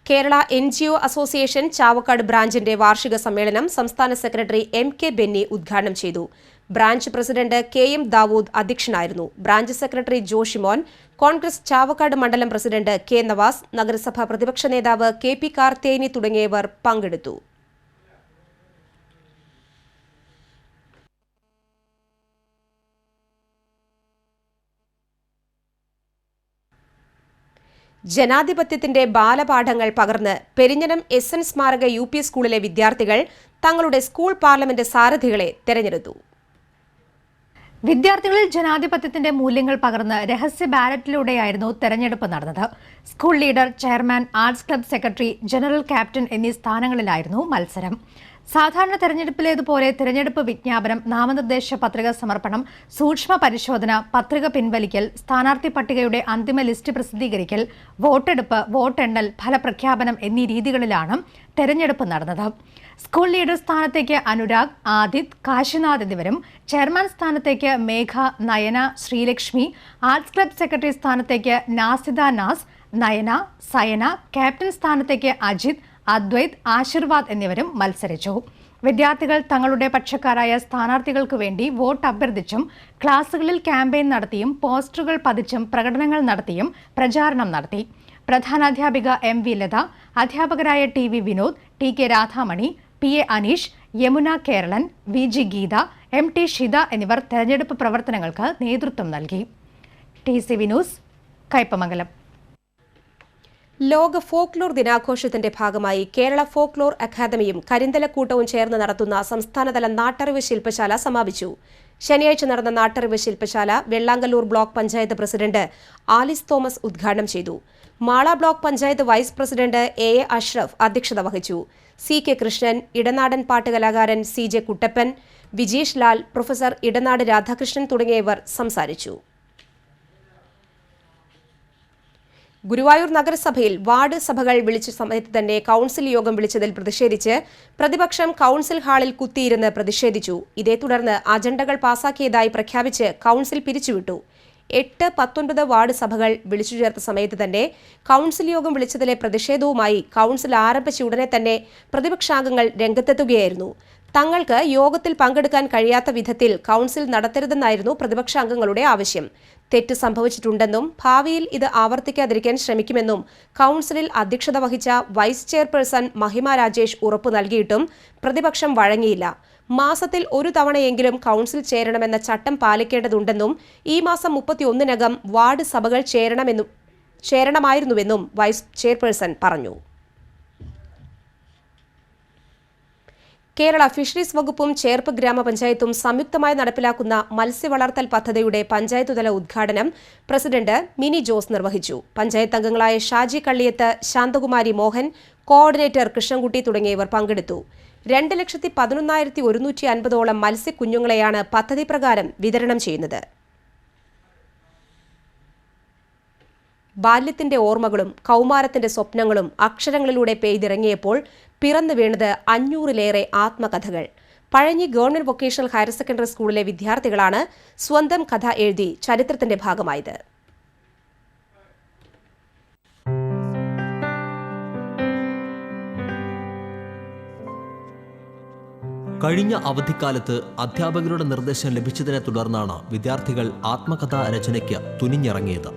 കേരള NGO അസോസിയേഷൻ ചാവക്കാട് ബ്രാഞ്ചിന്റെ വാർഷിക സമ്മേളനം സംസ്ഥാന സെക്രട്ടറി MK ബെന്നി ഉദ്ഘാടനം ചെയ്തു. ബ്രാഞ്ച് പ്രസിഡന്റ് KM ദാവൂദ് അധ്യക്ഷനായിരുന്നു. ബ്രാഞ്ച് സെക്രട്ടറി ജോഷിമോൻ, കോൺഗ്രസ് ചാവക്കാട് മണ്ഡലം പ്രസിഡന്റ് K. നവാസ്, നഗരസഭാ പ്രതിപക്ഷ നേതാവ് KP കാർത്തേനി തുടങ്ങിയവർ പങ്കെടുത്തു. ജനാധിപത്യത്തിന്റെ ബാലപാഠങ്ങൾ പകർന്ന് പെരിഞ്ഞനം SN സ്മാരക UP സ്കൂളിലെ വിദ്യാർത്ഥികൾ തങ്ങളുടെ സ്കൂൾ പാർലമെന്റ് സാരഥികളെ തെരഞ്ഞെടുത്തു. വിദ്യാർത്ഥികളിൽ ജനാധിപത്യത്തിന്റെ മൂല്യങ്ങൾ പകർന്ന് രഹസ്യ ബാലറ്റിലൂടെയായിരുന്നു തെരഞ്ഞെടുപ്പ് നടന്നത്. School leader, chairman, arts club secretary, general captain എന്നീ സ്ഥാനങ്ങളിലായിരുന്നു മത്സരം. സാധാരണ തെരഞ്ഞെടുപ്പിലേതുപോലെ തെരഞ്ഞെടുപ്പ് വിജ്ഞാപനം, നാമനിർദ്ദേശ പത്രിക സമർപ്പണം, സൂക്ഷ്മ പരിശോധന, പത്രിക പിൻവലിക്കൽ, സ്ഥാനാർത്ഥി പട്ടികയുടെ അന്തിമ ലിസ്റ്റ് പ്രസിദ്ധീകരിക്കൽ, വോട്ടെടുപ്പ്, വോട്ടെണ്ണൽ, ഫലപ്രഖ്യാപനം എന്നീ രീതികളിലാണ് തെരഞ്ഞെടുപ്പ് നടന്നത്. സ്കൂൾ ലീഡർ സ്ഥാനത്തേക്ക് അനുരാഗ്, ആദിത്, കാശിനാഥ് എന്നിവരും, ചെയർമാൻ സ്ഥാനത്തേക്ക് Megha, Nayana, Sreelakshmi, arts club secretary സ്ഥാനത്തേക്ക് നാസിദ നാസ്, നയന, സയന, ക്യാപ്റ്റൻ സ്ഥാനത്തേക്ക് അജിത്, അദ്വൈത്, ആശീർവാദ് എന്നിവരും മത്സരിച്ചു. വിദ്യാർത്ഥികൾ തങ്ങളുടെ പക്ഷക്കാരായ സ്ഥാനാർത്ഥികൾക്ക് വേണ്ടി വോട്ട് അഭ്യർത്ഥിച്ചും ക്ലാസുകളിൽ ക്യാമ്പയിൻ നടത്തിയും പോസ്റ്ററുകൾ പതിച്ചും പ്രകടനങ്ങൾ നടത്തിയും പ്രചാരണം നടത്തി. പ്രധാനാധ്യാപിക MV ലത, അധ്യാപകരായ TV Vinod, TK Radhamani, PA Aneesh, Yamuna കേരളൻ, VG Geetha, MT Shitha എന്നിവർ തെരഞ്ഞെടുപ്പ് പ്രവർത്തനങ്ങൾക്ക് നേതൃത്വം നൽകി. TCV news, Kaipamangalam. ലോക ഫോക്ലോർ ദിനാഘോഷത്തിന്റെ ഭാഗമായി കേരള ഫോക്ലോർ അക്കാദമിയും കരിന്തലക്കൂട്ടവും ചേർന്ന് നടത്തുന്ന സംസ്ഥാനതല നാട്ടറിവ് ശില്പശാല സമാപിച്ചു. ശനിയാഴ്ച നടന്ന നാട്ടറിവ് ശില്പശാല വെള്ളാങ്കല്ലൂർ ബ്ലോക്ക് പഞ്ചായത്ത് പ്രസിഡന്റ് ആലിസ് തോമസ് ഉദ്ഘാടനം ചെയ്തു. Mala block panchayat vice president A Ashraf അധ്യക്ഷത വഹിച്ചു. CK കൃഷ്ണൻ, ഇടനാടൻ പാട്ട് കലാകാരൻ CJ കുട്ടപ്പൻ, വിജേഷ് ലാൽ, പ്രൊഫസർ ഇടനാട് രാധാകൃഷ്ണൻ തുടങ്ങിയവർ സംസാരിച്ചു. ഗുരുവായൂർ നഗരസഭയിൽ വാർഡ് സഭകൾ വിളിച്ച സമയത്ത് തന്നെ കൌൺസിൽ യോഗം വിളിച്ചതിൽ പ്രതിഷേധിച്ച് പ്രതിപക്ഷം കൌൺസിൽ ഹാളിൽ കുത്തിയിരുന്ന് പ്രതിഷേധിച്ചു. ഇതേ തുടർന്ന് അജണ്ടകൾ പാസാക്കിയതായി പ്രഖ്യാപിച്ച് കൌൺസിൽ പിരിച്ചുവിട്ടു. 8-19 വാർഡ് സഭകൾ വിളിച്ചു ചേർത്ത സമയത്ത് തന്നെ കൌൺസിൽ യോഗം വിളിച്ചതിലെ പ്രതിഷേധവുമായി കൌൺസിൽ ആരംഭിച്ച ഉടനെ തന്നെ പ്രതിപക്ഷാംഗങ്ങൾ രംഗത്തെത്തുകയായിരുന്നു. തങ്ങൾക്ക് യോഗത്തിൽ പങ്കെടുക്കാൻ കഴിയാത്ത വിധത്തിൽ കൌൺസിൽ നടത്തരുതെന്നായിരുന്നു പ്രതിപക്ഷാംഗങ്ങളുടെ ആവശ്യം. തെറ്റ് സംഭവിച്ചിട്ടുണ്ടെന്നും ഭാവിയിൽ ഇത് ആവർത്തിക്കാതിരിക്കാൻ ശ്രമിക്കുമെന്നും കൌൺസിലിൽ അധ്യക്ഷത വഹിച്ച വൈസ് ചെയർപേഴ്സൺ മഹിമ രാജേഷ് ഉറപ്പു നൽകിയിട്ടും പ്രതിപക്ഷം വഴങ്ങിയില്ല. മാസത്തിൽ ഒരു തവണയെങ്കിലും കൌൺസിൽ ചേരണമെന്ന ചട്ടം പാലിക്കേണ്ടതുണ്ടെന്നും ഈ മാസം 31-നകം വാർഡ് സഭകൾ ചേരണമായിരുന്നുവെന്നും വൈസ് ചെയർപേഴ്സൺ പറഞ്ഞു. കേരള ഫിഷറീസ് വകുപ്പും ചേർപ്പ് ഗ്രാമപഞ്ചായത്തും സംയുക്തമായി നടപ്പിലാക്കുന്ന മത്സ്യവളർത്തൽ പദ്ധതിയുടെ പഞ്ചായത്തുതല ഉദ്ഘാടനം പ്രസിഡന്റ് മിനി ജോസ് നിർവഹിച്ചു. പഞ്ചായത്ത് അംഗങ്ങളായ ഷാജി കള്ളിയത്ത്, ശാന്തകുമാരി മോഹൻ, കോർഡിനേറ്റർ കൃഷ്ണൻകുട്ടി തുടങ്ങിയവർ പങ്കെടുത്തു. 2,11,150 മത്സ്യക്കുഞ്ഞുങ്ങളെയാണ് പദ്ധതി പ്രകാരം വിതരണം ചെയ്യുന്നത്. ബാല്യത്തിന്റെ ഓർമ്മകളും കൗമാരത്തിന്റെ സ്വപ്നങ്ങളും അക്ഷരങ്ങളിലൂടെ പെയ്തിറങ്ങിയപ്പോൾ പിറന്നു വീണത് 500-ലേറെ ആത്മകഥകൾ. Pazhanji government vocational higher secondary സ്കൂളിലെ വിദ്യാർത്ഥികളാണ് സ്വന്തം കഥ എഴുതി ചരിത്രത്തിന്റെ ഭാഗമായത്. കഴിഞ്ഞ അവധിക്കാലത്ത് അധ്യാപകരുടെ നിർദ്ദേശം ലഭിച്ചതിനെ തുടർന്നാണ് വിദ്യാർത്ഥികൾ ആത്മകഥാ രചനയ്ക്ക് തുനിഞ്ഞിറങ്ങിയത്.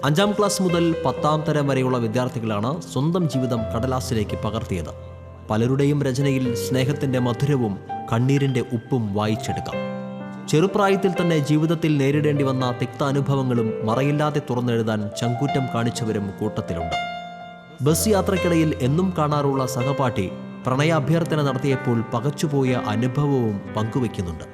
5ാം ക്ലാസ് മുതൽ 10ാം തരം വരെയുള്ള വിദ്യാർത്ഥികളാണ് സ്വന്തം ജീവിതം കടലാസിലേക്ക് പകർത്തിയത്. പലരുടെയും രചനയിൽ സ്നേഹത്തിന്റെ മധുരവും കണ്ണീരിന്റെ ഉപ്പും വായിച്ചെടുക്കാം. ചെറുപ്രായത്തിൽ തന്നെ ജീവിതത്തിൽ നേരിടേണ്ടി വന്ന തിക്താനുഭവങ്ങളും മറയില്ലാതെ തുറന്നെഴുതാൻ ചങ്കൂറ്റം കാണിച്ചവരും കൂട്ടത്തിലുണ്ട്. ബസ് യാത്രയ്ക്കിടയിൽ എന്നും കാണാറുള്ള സഹപാഠി പ്രണയാഭ്യർത്ഥന നടത്തിയപ്പോൾ പകച്ചുപോയ അനുഭവവും പങ്കുവയ്ക്കുന്നുണ്ട്.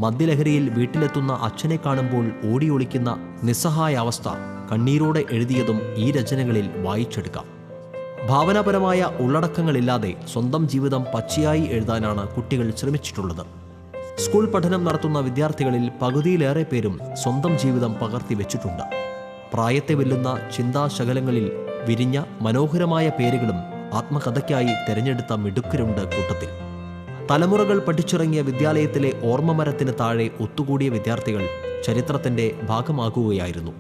മദ്യലഹരിയിൽ വീട്ടിലെത്തുന്ന അച്ഛനെ കാണുമ്പോൾ ഓടിയൊളിക്കുന്ന നിസ്സഹായ അവസ്ഥ കണ്ണീരോടെ എഴുതിയതും ഈ രചനകളിൽ വായിച്ചെടുക്കാം. ഭാവനാപരമായ ഉള്ളടക്കങ്ങളില്ലാതെ സ്വന്തം ജീവിതം പച്ചയായി എഴുതാനാണ് കുട്ടികൾ ശ്രമിച്ചിട്ടുള്ളത്. സ്കൂൾ പഠനം നടത്തുന്ന വിദ്യാർത്ഥികളിൽ പകുതിയിലേറെ പേരും സ്വന്തം ജീവിതം പകർത്തി വെച്ചിട്ടുണ്ട്. പ്രായത്തെ വെല്ലുന്ന ചിന്താശകലങ്ങളിൽ വിരിഞ്ഞ മനോഹരമായ പേരുകളും ആത്മകഥയ്ക്കായി തിരഞ്ഞെടുത്ത മിടുക്കരുണ്ട് കൂട്ടത്തിൽ. തലമുറകൾ പഠിച്ചിറങ്ങിയ വിദ്യാലയത്തിലെ ഓർമ്മമരത്തിന് താഴെ ഒത്തുകൂടിയ വിദ്യാർത്ഥികൾ ചരിത്രത്തിന്റെ ഭാഗമാകുകയായിരുന്നു.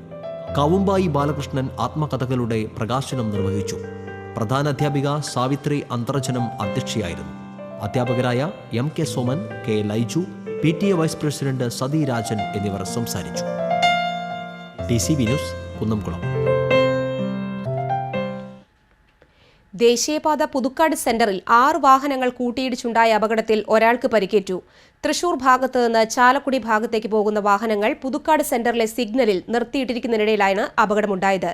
കാവുമ്പായി ബാലകൃഷ്ണൻ ആത്മകഥകളുടെ പ്രകാശനം നിർവഹിച്ചു. പ്രധാന അധ്യാപിക സാവിത്രി അന്തർജനം അധ്യക്ഷയായിരുന്നു. അധ്യാപകരായ MK Soman, K Laiju, PTA vice president Sathi Rajan എന്നിവർ സംസാരിച്ചു. TCV news, Kunnamkulam. ദേശീയപാത പുതുക്കാട് സെന്ററിൽ 6 വാഹനങ്ങൾ കൂട്ടിയിടിച്ചുണ്ടായ അപകടത്തിൽ ഒരാൾക്ക് പരിക്കേറ്റു. തൃശൂർ ഭാഗത്ത് നിന്ന് ചാലക്കുടി ഭാഗത്തേക്ക് പോകുന്ന വാഹനങ്ങൾ പുതുക്കാട് സെന്ററിലെ സിഗ്നലിൽ നിർത്തിയിട്ടിരിക്കുന്നതിനിടയിലാണ് അപകടമുണ്ടായത്.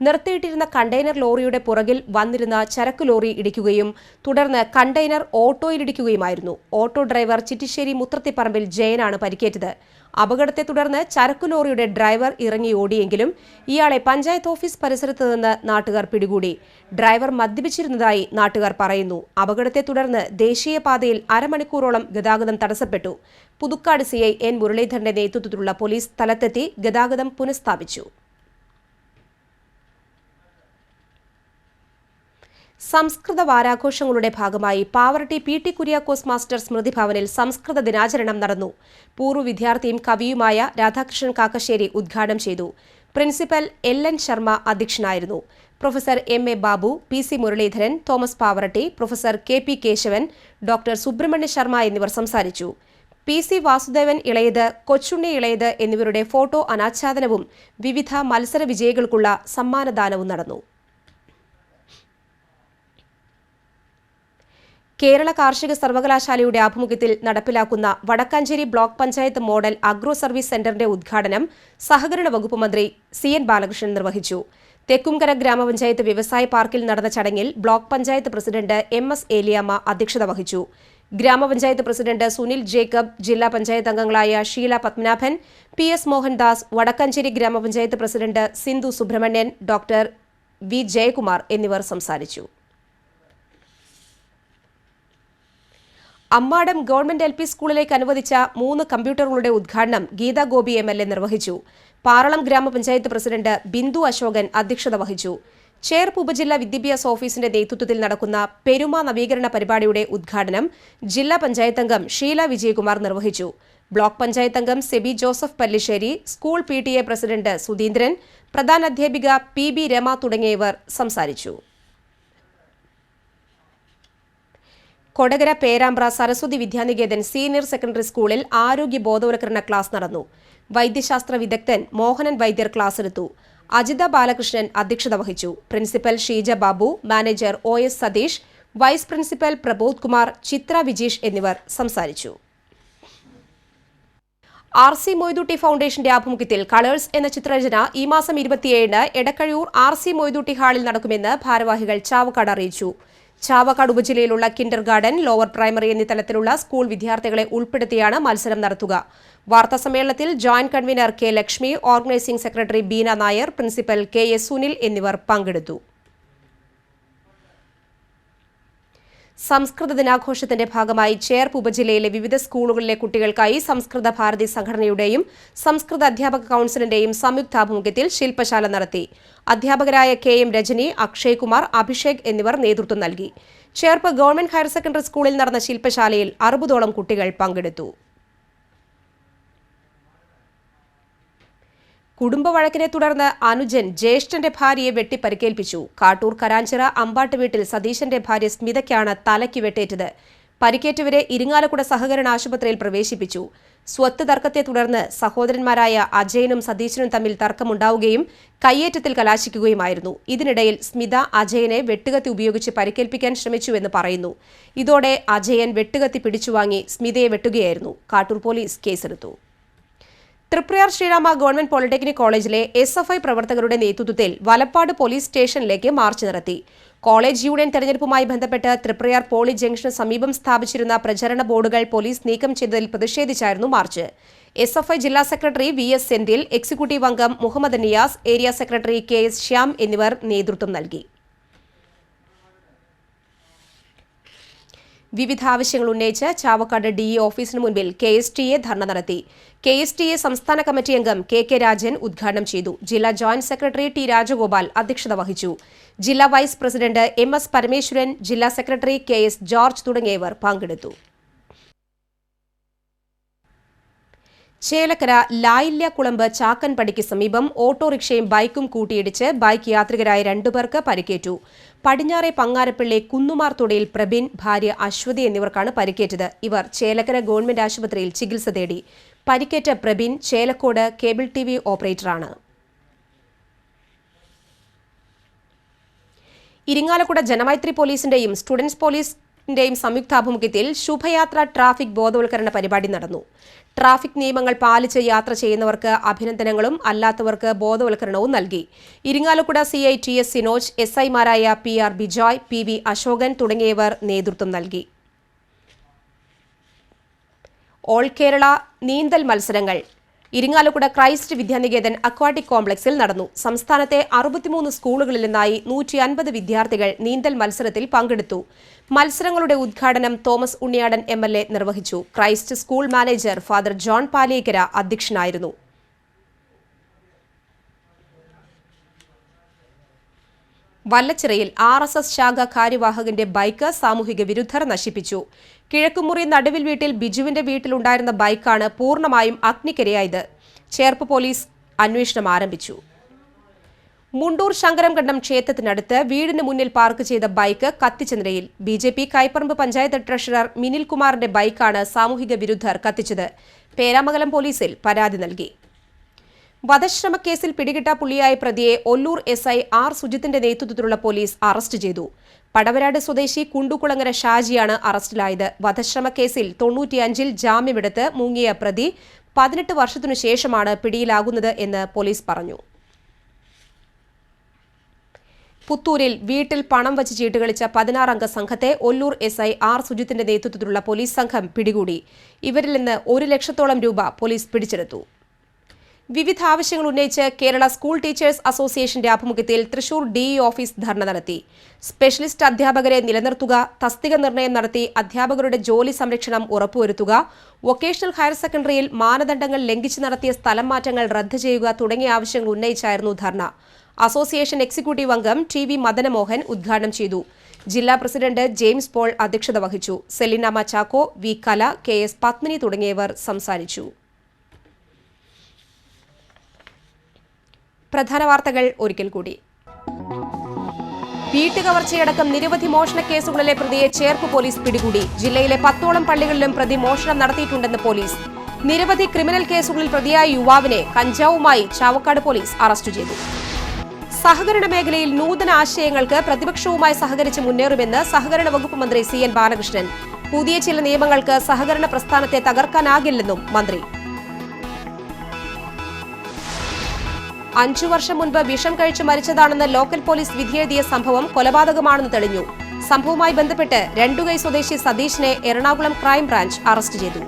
നിർത്തിയിട്ടിരുന്ന കണ്ടെയ്നർ ലോറിയുടെ പുറകിൽ വന്നിരുന്ന ചരക്ക് ലോറി ഇടിക്കുകയും തുടർന്ന് കണ്ടെയ്നർ ഓട്ടോയിലിടിക്കുകയുമായിരുന്നു. ഓട്ടോ ഡ്രൈവർ ചിറ്റിശ്ശേരി മുത്രത്തിപ്പറമ്പിൽ ജയനാണ് പരിക്കേറ്റത്. അപകടത്തെ തുടർന്ന് ചരക്കു ലോറിയുടെ ഡ്രൈവർ ഇറങ്ങി ഓടിയെങ്കിലും ഇയാളെ പഞ്ചായത്ത് ഓഫീസ് പരിസരത്ത് നിന്ന് നാട്ടുകാർ പിടികൂടി. ഡ്രൈവർ മദ്യപിച്ചിരുന്നതായി നാട്ടുകാർ പറയുന്നു. അപകടത്തെ തുടർന്ന് ദേശീയപാതയിൽ അരമണിക്കൂറോളം ഗതാഗതം തടസ്സപ്പെട്ടു. പുതുക്കാട് CI N മുരളീധരന്റെ നേതൃത്വത്തിലുള്ള പോലീസ് സ്ഥലത്തെത്തി ഗതാഗതം പുനഃസ്ഥാപിച്ചു. സംസ്കൃത വാരാഘോഷങ്ങളുടെ ഭാഗമായി പാവറട്ടി PT കുര്യാക്കോസ് മാസ്റ്റർ സ്മൃതി ഭവനിൽ സംസ്കൃത ദിനാചരണം നടന്നു. പൂർവ്വ വിദ്യാർത്ഥിയും കവിയുമായ രാധാകൃഷ്ണൻ കാക്കശ്ശേരി ഉദ്ഘാടനം ചെയ്തു. പ്രിൻസിപ്പൽ LN ശർമ്മ അധ്യക്ഷനായിരുന്നു. Professor MA Babu, PC Muraleedharan, Thomas Pavaratti, professor KP Kesavan, doctor Subrahmanya Sharma എന്നിവർ സംസാരിച്ചു. PC വാസുദേവൻ ഇളയത്, കൊച്ചുണ്ണി ഇളയത് എന്നിവരുടെ ഫോട്ടോ അനാച്ഛാദനവും വിവിധ മത്സര വിജയികൾക്കുള്ള സമ്മാനദാനവും നടന്നു. കേരള കാർഷിക സർവകലാശാലയുടെ ആഭിമുഖ്യത്തിൽ നടപ്പിലാക്കുന്ന Vadakkanchery block panchayat model agro service സെന്ററിന്റെ ഉദ്ഘാടനം സഹകരണ വകുപ്പ് മന്ത്രി CN ബാലകൃഷ്ണൻ നിർവഹിച്ചു. തെക്കുംകര ഗ്രാമപഞ്ചായത്ത് വ്യവസായ പാർക്കിൽ നടന്ന ചടങ്ങിൽ block panchayat president MS Eliyamma അധ്യക്ഷത വഹിച്ചു. ഗ്രാമപഞ്ചായത്ത് പ്രസിഡന്റ് സുനിൽ ജേക്കബ്, ജില്ലാ പഞ്ചായത്ത് അംഗങ്ങളായ ഷീല പത്മനാഭൻ, PS മോഹൻദാസ്, വടക്കഞ്ചേരി ഗ്രാമപഞ്ചായത്ത് president Sindhu Subrahmanyan, doctor V Jayakumar എന്നിവർ സംസാരിച്ചു. അമ്മാടം ഗവൺമെന്റ് LP സ്കൂളിലേക്ക് അനുവദിച്ച 3 കമ്പ്യൂട്ടറുകളുടെ ഉദ്ഘാടനം ഗീതാ ഗോപി MLA നിർവഹിച്ചു. പാറളം ഗ്രാമപഞ്ചായത്ത് പ്രസിഡന്റ് ബിന്ദു അശോകൻ അധ്യക്ഷത വഹിച്ചു. ചേർപ്പ് ഉപജില്ലാ വിദ്യാഭ്യാസ ഓഫീസിന്റെ നേതൃത്വത്തിൽ നടക്കുന്ന പെരുമ നവീകരണ പരിപാടിയുടെ ഉദ്ഘാടനം ജില്ലാ പഞ്ചായത്ത് അംഗം ഷീല വിജയകുമാർ നിർവഹിച്ചു. ബ്ലോക്ക് പഞ്ചായത്ത് അംഗം Sebi Joseph Pallissery, school PTA president Sudheendran, പ്രധാനാധ്യാപിക PB രമ തുടങ്ങിയവർ സംസാരിച്ചു. കൊടകര പേരാമ്പ്ര സരസ്വതി വിദ്യാനികേതൻ സീനിയർ സെക്കൻഡറി സ്കൂളിൽ ആരോഗ്യ ബോധവൽക്കരണ ക്ലാസ് നടന്നു. വൈദ്യശാസ്ത്ര വിദഗ്ധൻ മോഹനൻ വൈദ്യർ ക്ലാസ് എടുത്തു. അജിത ബാലകൃഷ്ണൻ അധ്യക്ഷത വഹിച്ചു. Principal Sheeja Babu, manager OS Satheesh, vice principal Prabodh Kumar, Chithra Vijeesh എന്നിവർ സംസാരിച്ചു. RC മൊയ്തുട്ടി ഫൗണ്ടേഷന്റെ ആഭിമുഖ്യത്തിൽ കളേഴ്സ് എന്ന ചിത്രരചന ഈ മാസം 27-ന് എടക്കഴിയൂർ RC മൊയ്തുട്ടി ഹാളിൽ നടക്കുമെന്ന് ഭാരവാഹികൾ ചാവക്കാട് അറിയിച്ചു. ചാവക്കാട് ഉപജില്ലയിലുള്ള കിൻഡർ ഗാർഡൻ, ലോവർ പ്രൈമറി എന്നീ തലത്തിലുള്ള സ്കൂൾ വിദ്യാർത്ഥികളെ ഉൾപ്പെടുത്തിയാണ് മത്സരം നടത്തുക. വാർത്താസമ്മേളനത്തിൽ joint convener K Lakshmi, organising secretary Beena Nair, principal KS Sunil എന്നിവർ പങ്കെടുത്തു. സംസ്കൃത ദിനാഘോഷത്തിന്റെ ഭാഗമായി ചേർപ്പ് ഉപജില്ലയിലെ വിവിധ സ്കൂളുകളിലെ കുട്ടികൾക്കായി സംസ്കൃത ഭാരതി സംഘടനയുടെയും സംസ്കൃത അധ്യാപക കൌൺസിലിന്റെയും സംയുക്താഭിമുഖ്യത്തിൽ ശില്പശാല നടത്തി. അധ്യാപകരായ KM രജനി, അക്ഷയ് കുമാർ, അഭിഷേക് എന്നിവർ നേതൃത്വം നൽകി. ചേർപ്പ് ഗവൺമെന്റ് ഹയർ സെക്കൻഡറി സ്കൂളിൽ നടന്ന ശില്പശാലയിൽ 60ഓളം കുട്ടികൾ പങ്കെടുത്തു. കുടുംബവഴക്കിനെ തുടർന്ന് അനുജൻ ജ്യേഷ്ഠന്റെ ഭാര്യയെ വെട്ടി പരിക്കേൽപ്പിച്ചു. കാട്ടൂർ കരാഞ്ചിറ അമ്പാട്ട് വീട്ടിൽ സതീശന്റെ ഭാര്യ സ്മിതയ്ക്കാണ് തലയ്ക്ക് വെട്ടേറ്റത്. പരിക്കേറ്റവരെ ഇരിങ്ങാലക്കുട സഹകരണ ആശുപത്രിയിൽ പ്രവേശിപ്പിച്ചു. സ്വത്ത് തർക്കത്തെ തുടർന്ന് സഹോദരന്മാരായ അജയനും സതീശനും തമ്മിൽ തർക്കമുണ്ടാവുകയും കയ്യേറ്റത്തിൽ കലാശിക്കുകയുമായിരുന്നു. ഇതിനിടയിൽ സ്മിത അജയനെ വെട്ടുകത്തി ഉപയോഗിച്ച് പരിക്കേൽപ്പിക്കാൻ ശ്രമിച്ചുവെന്ന് പറയുന്നു. ഇതോടെ അജയൻ വെട്ടുകത്തി പിടിച്ചുവാങ്ങി സ്മിതയെ വെട്ടുകയായിരുന്നു. കാട്ടൂർ പോലീസ് കേസെടുത്തു. തൃപ്രയാർ ശ്രീരാമ ഗവൺമെന്റ് പോളിടെക്നിക് കോളേജിലെ SFI പ്രവർത്തകരുടെ നേതൃത്വത്തിൽ വലപ്പാട് പോലീസ് സ്റ്റേഷനിലേക്ക് മാർച്ച് നടത്തി. കോളേജ് യൂണിയൻ തെരഞ്ഞെടുപ്പുമായി ബന്ധപ്പെട്ട് തൃപ്രയാർ പോളി ജംഗ്ഷന് സമീപം സ്ഥാപിച്ചിരുന്ന പ്രചരണ ബോർഡുകൾ പോലീസ് നീക്കം ചെയ്തതിൽ പ്രതിഷേധിച്ചായിരുന്നു മാർച്ച്. SFI ജില്ലാ സെക്രട്ടറി VS സെന്തിൽ, എക്സിക്യൂട്ടീവ് അംഗം Muhammad Niyas, area secretary KS Shyam എന്നിവർ നേതൃത്വം നൽകി. വിവിധ ആവശ്യങ്ങൾ ഉന്നയിച്ച് ചാവക്കാട് DE ഓഫീസിന് മുൻപിൽ KSTA ധർണ നടത്തി. KSTA സംസ്ഥാന കമ്മിറ്റി അംഗം KK രാജൻ ഉദ്ഘാടനം ചെയ്തു. ജില്ലാ ജോയിന്റ് സെക്രട്ടറി T രാജഗോപാൽ അധ്യക്ഷത വഹിച്ചു. ജില്ലാ വൈസ് പ്രസിഡന്റ് MS പരമേശ്വരൻ, ജില്ലാ സെക്രട്ടറി KS ജോർജ് തുടങ്ങിയവർ പങ്കെടുത്തു. ചേലക്കര ലായില്യക്കുളമ്പ് ചാക്കൻപടിക്ക് സമീപം ഓട്ടോറിക്ഷയും ബൈക്കും കൂട്ടിയിടിച്ച് ബൈക്ക് യാത്രികരായ 2 പേർക്ക് പരിക്കേറ്റു. പടിഞ്ഞാറെ പങ്ങാരപ്പള്ളി കുന്നുമാർതൊടിയിൽ പ്രബിൻ, ഭാര്യ അശ്വതി എന്നിവർക്കാണ് പരിക്കേറ്റത്. ഇവർ ചേലക്കര ഗവൺമെന്റ് ആശുപത്രിയിൽ ചികിത്സ തേടി. പരിക്കേറ്റ പ്രബിൻ ചേലക്കോട് കേബിൾ TV ഓപ്പറേറ്ററാണ്. ഇരിങ്ങാലക്കുട ജനമൈത്രി പോലീസിന്റെയും സ്റ്റുഡൻസ് പോലീസിന്റെയും സംയുക്താഭിമുഖ്യത്തിൽ ശുഭയാത്ര ട്രാഫിക് ബോധവൽക്കരണ പരിപാടി നടന്നു. ട്രാഫിക് നിയമങ്ങൾ പാലിച്ച് യാത്ര ചെയ്യുന്നവർക്ക് അഭിനന്ദനങ്ങളും അല്ലാത്തവർക്ക് ബോധവൽക്കരണവും നൽകി. Irinjalakuda CI TS Sinoj, SIമാരായ PR Bijoy, PV Ashokan തുടങ്ങിയവർ നേതൃത്വം നൽകി. ഓൾ കേരള നീന്തൽ മത്സരങ്ങൾ ഇരിങ്ങാലക്കുട ക്രൈസ്റ്റ് വിദ്യാനികേതൻ അക്വാട്ടിക് കോംപ്ലക്സിൽ നടന്നു. സംസ്ഥാനത്തെ 63 സ്കൂളുകളിൽ നിന്നായി 150 വിദ്യാർത്ഥികൾ നീന്തൽ മത്സരത്തിൽ പങ്കെടുത്തു. മത്സരങ്ങളുടെ ഉദ്ഘാടനം തോമസ് ഉണ്ണിയാടൻ MLA നിർവഹിച്ചു. Christ school manager father John Paliyekkara അധ്യക്ഷനായിരുന്നു. വല്ലച്ചിറയിൽ RSS ശാഖ കാര്യവാഹകന്റെ ബൈക്ക് സാമൂഹിക വിരുദ്ധർ നശിപ്പിച്ചു. കിഴക്കുമുറി നടുവിൽ വീട്ടിൽ ബിജുവിന്റെ വീട്ടിലുണ്ടായിരുന്ന ബൈക്കാണ് പൂർണ്ണമായും അഗ്നിക്കിരയായത്. ചേർപ്പ് പോലീസ് അന്വേഷണം ആരംഭിച്ചു. മുണ്ടൂർ ശങ്കരംകണ്ടം ക്ഷേത്രത്തിനടുത്ത് വീടിന് മുന്നിൽ പാർക്ക് ചെയ്ത ബൈക്ക് കത്തിച്ച നിലയിൽ. BJP കൈപ്പറമ്പ് പഞ്ചായത്ത് ട്രഷറർ മിനിൽ കുമാറിന്റെ ബൈക്കാണ് സാമൂഹിക വിരുദ്ധർ കത്തിച്ചത്. പേരാമംഗലം പോലീസിൽ പരാതി നൽകി. വധശ്രമക്കേസിൽ പിടികിട്ടാപ്പുള്ളിയായ പ്രതിയെ ഒല്ലൂർ SI R സുജിത്തിന്റെ നേതൃത്വത്തിലുള്ള പോലീസ് അറസ്റ്റ് ചെയ്തു. പടവരാട് സ്വദേശി കുണ്ടുകുളങ്ങര ഷാജിയാണ് അറസ്റ്റിലായത്. വധശ്രമക്കേസിൽ 95-ൽ ജാമ്യമെടുത്ത് മുങ്ങിയ പ്രതി 18 വർഷത്തിനു ശേഷമാണ് പിടിയിലാകുന്നത് എന്ന് പോലീസ് പറഞ്ഞു. പുത്തൂരിൽ വീട്ടിൽ പണം വച്ച് ചീട്ടുകളിച്ച 16 അംഗ സംഘത്തെ ഒല്ലൂർ SI R സുജിത്തിന്റെ നേതൃത്വത്തിലുള്ള പോലീസ് സംഘം പിടികൂടി. ഇവരിൽ നിന്ന് 1 ലക്ഷത്തോളം രൂപ പോലീസ് പിടിച്ചെടുത്തു. വിവിധ ആവശ്യങ്ങൾ ഉന്നയിച്ച് കേരള സ്കൂൾ ടീച്ചേഴ്സ് അസോസിയേഷന്റെ ആഭിമുഖ്യത്തിൽ തൃശൂർ DE ഓഫീസ് ധർണ നടത്തി. സ്പെഷ്യലിസ്റ്റ് അധ്യാപകരെ നിലനിർത്തുക, തസ്തിക നിർണയം നടത്തി അധ്യാപകരുടെ ജോലി സംരക്ഷണം ഉറപ്പുവരുത്തുക, വൊക്കേഷണൽ ഹയർ സെക്കൻഡറിയിൽ മാനദണ്ഡങ്ങൾ ലംഘിച്ച് നടത്തിയ സ്ഥലം മാറ്റങ്ങൾ റദ്ദ് ചെയ്യുക തുടങ്ങിയ ആവശ്യങ്ങൾ ഉന്നയിച്ചായിരുന്നു ധർണ. അസോസിയേഷൻ എക്സിക്യൂട്ടീവ് അംഗം TV മദനമോഹൻ ഉദ്ഘാടനം ചെയ്തു. ജില്ലാ പ്രസിഡന്റ് ജെയിംസ് പോൾ അധ്യക്ഷത വഹിച്ചു. സെലിന മച്ചാക്കോ, V കല, KS പത്മിനി തുടങ്ങിയവർ സംസാരിച്ചു. പ്രധാന വാർത്തകൾ ഒരിക്കൽ കൂടി. വീട്ടുകവർച്ചയടക്കം നിരവധി മോഷണ കേസുകളിലെ പ്രതിയെ ചേർപ്പ് പോലീസ് പിടികൂടി. ജില്ലയിലെ 10ഓളം പള്ളികളിലും പ്രതി മോഷണം നടത്തിയിട്ടുണ്ടെന്ന് പോലീസ്. നിരവധി ക്രിമിനൽ കേസുകളിൽ പ്രതിയായ യുവാവിനെ കഞ്ചാവുമായി ചാവക്കാട് പോലീസ് അറസ്റ്റ് ചെയ്തു. സഹകരണ മേഖലയിൽ നൂതന ആശയങ്ങൾക്ക് പ്രതിപക്ഷവുമായി സഹകരിച്ച് മുന്നേറുമെന്ന് സഹകരണ വകുപ്പ് മന്ത്രി CN ബാലകൃഷ്ണൻ. പുതിയ ചില നിയമങ്ങൾക്ക് സഹകരണ പ്രസ്ഥാനത്തെ തകർക്കാനാകില്ലെന്നും മന്ത്രി. 5 വർഷം മുൻപ് വിഷം കഴിച്ച് മരിച്ചതാണെന്ന് ലോക്കൽ പോലീസ് വിധിയെഴുതിയ സംഭവം കൊലപാതകമാണെന്ന് തെളിഞ്ഞു. സംഭവവുമായി ബന്ധപ്പെട്ട് രണ്ടുകൈ സ്വദേശി സതീഷിനെ എറണാകുളം ക്രൈംബ്രാഞ്ച് അറസ്റ്റ് ചെയ്തു.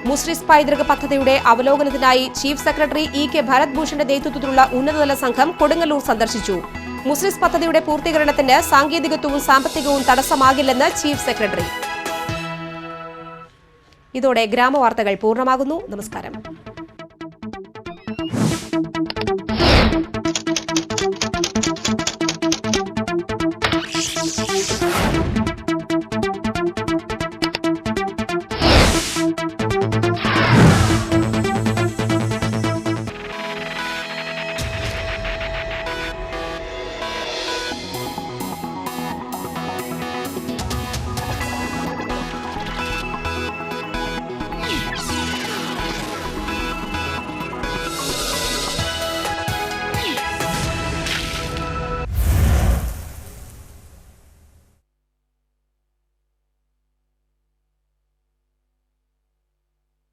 മുസ്ലിസ് പൈതൃക പദ്ധതിയുടെ അവലോകനത്തിനായി ചീഫ് സെക്രട്ടറി EK ഭരത് ഭൂഷന്റെ നേതൃത്വത്തിലുള്ള ഉന്നതതല സംഘം കൊടുങ്ങല്ലൂർ സന്ദർശിച്ചു. മുസ്ലിസ് പദ്ധതിയുടെ പൂർത്തീകരണത്തിന് സാങ്കേതികത്വവും സാമ്പത്തികവും തടസ്സമാകില്ലെന്ന് ചീഫ് സെക്രട്ടറി. ഇതോടെ ഗ്രാമവാർത്തകൾ പൂർണ്ണമാകുന്നു. നമസ്കാരം.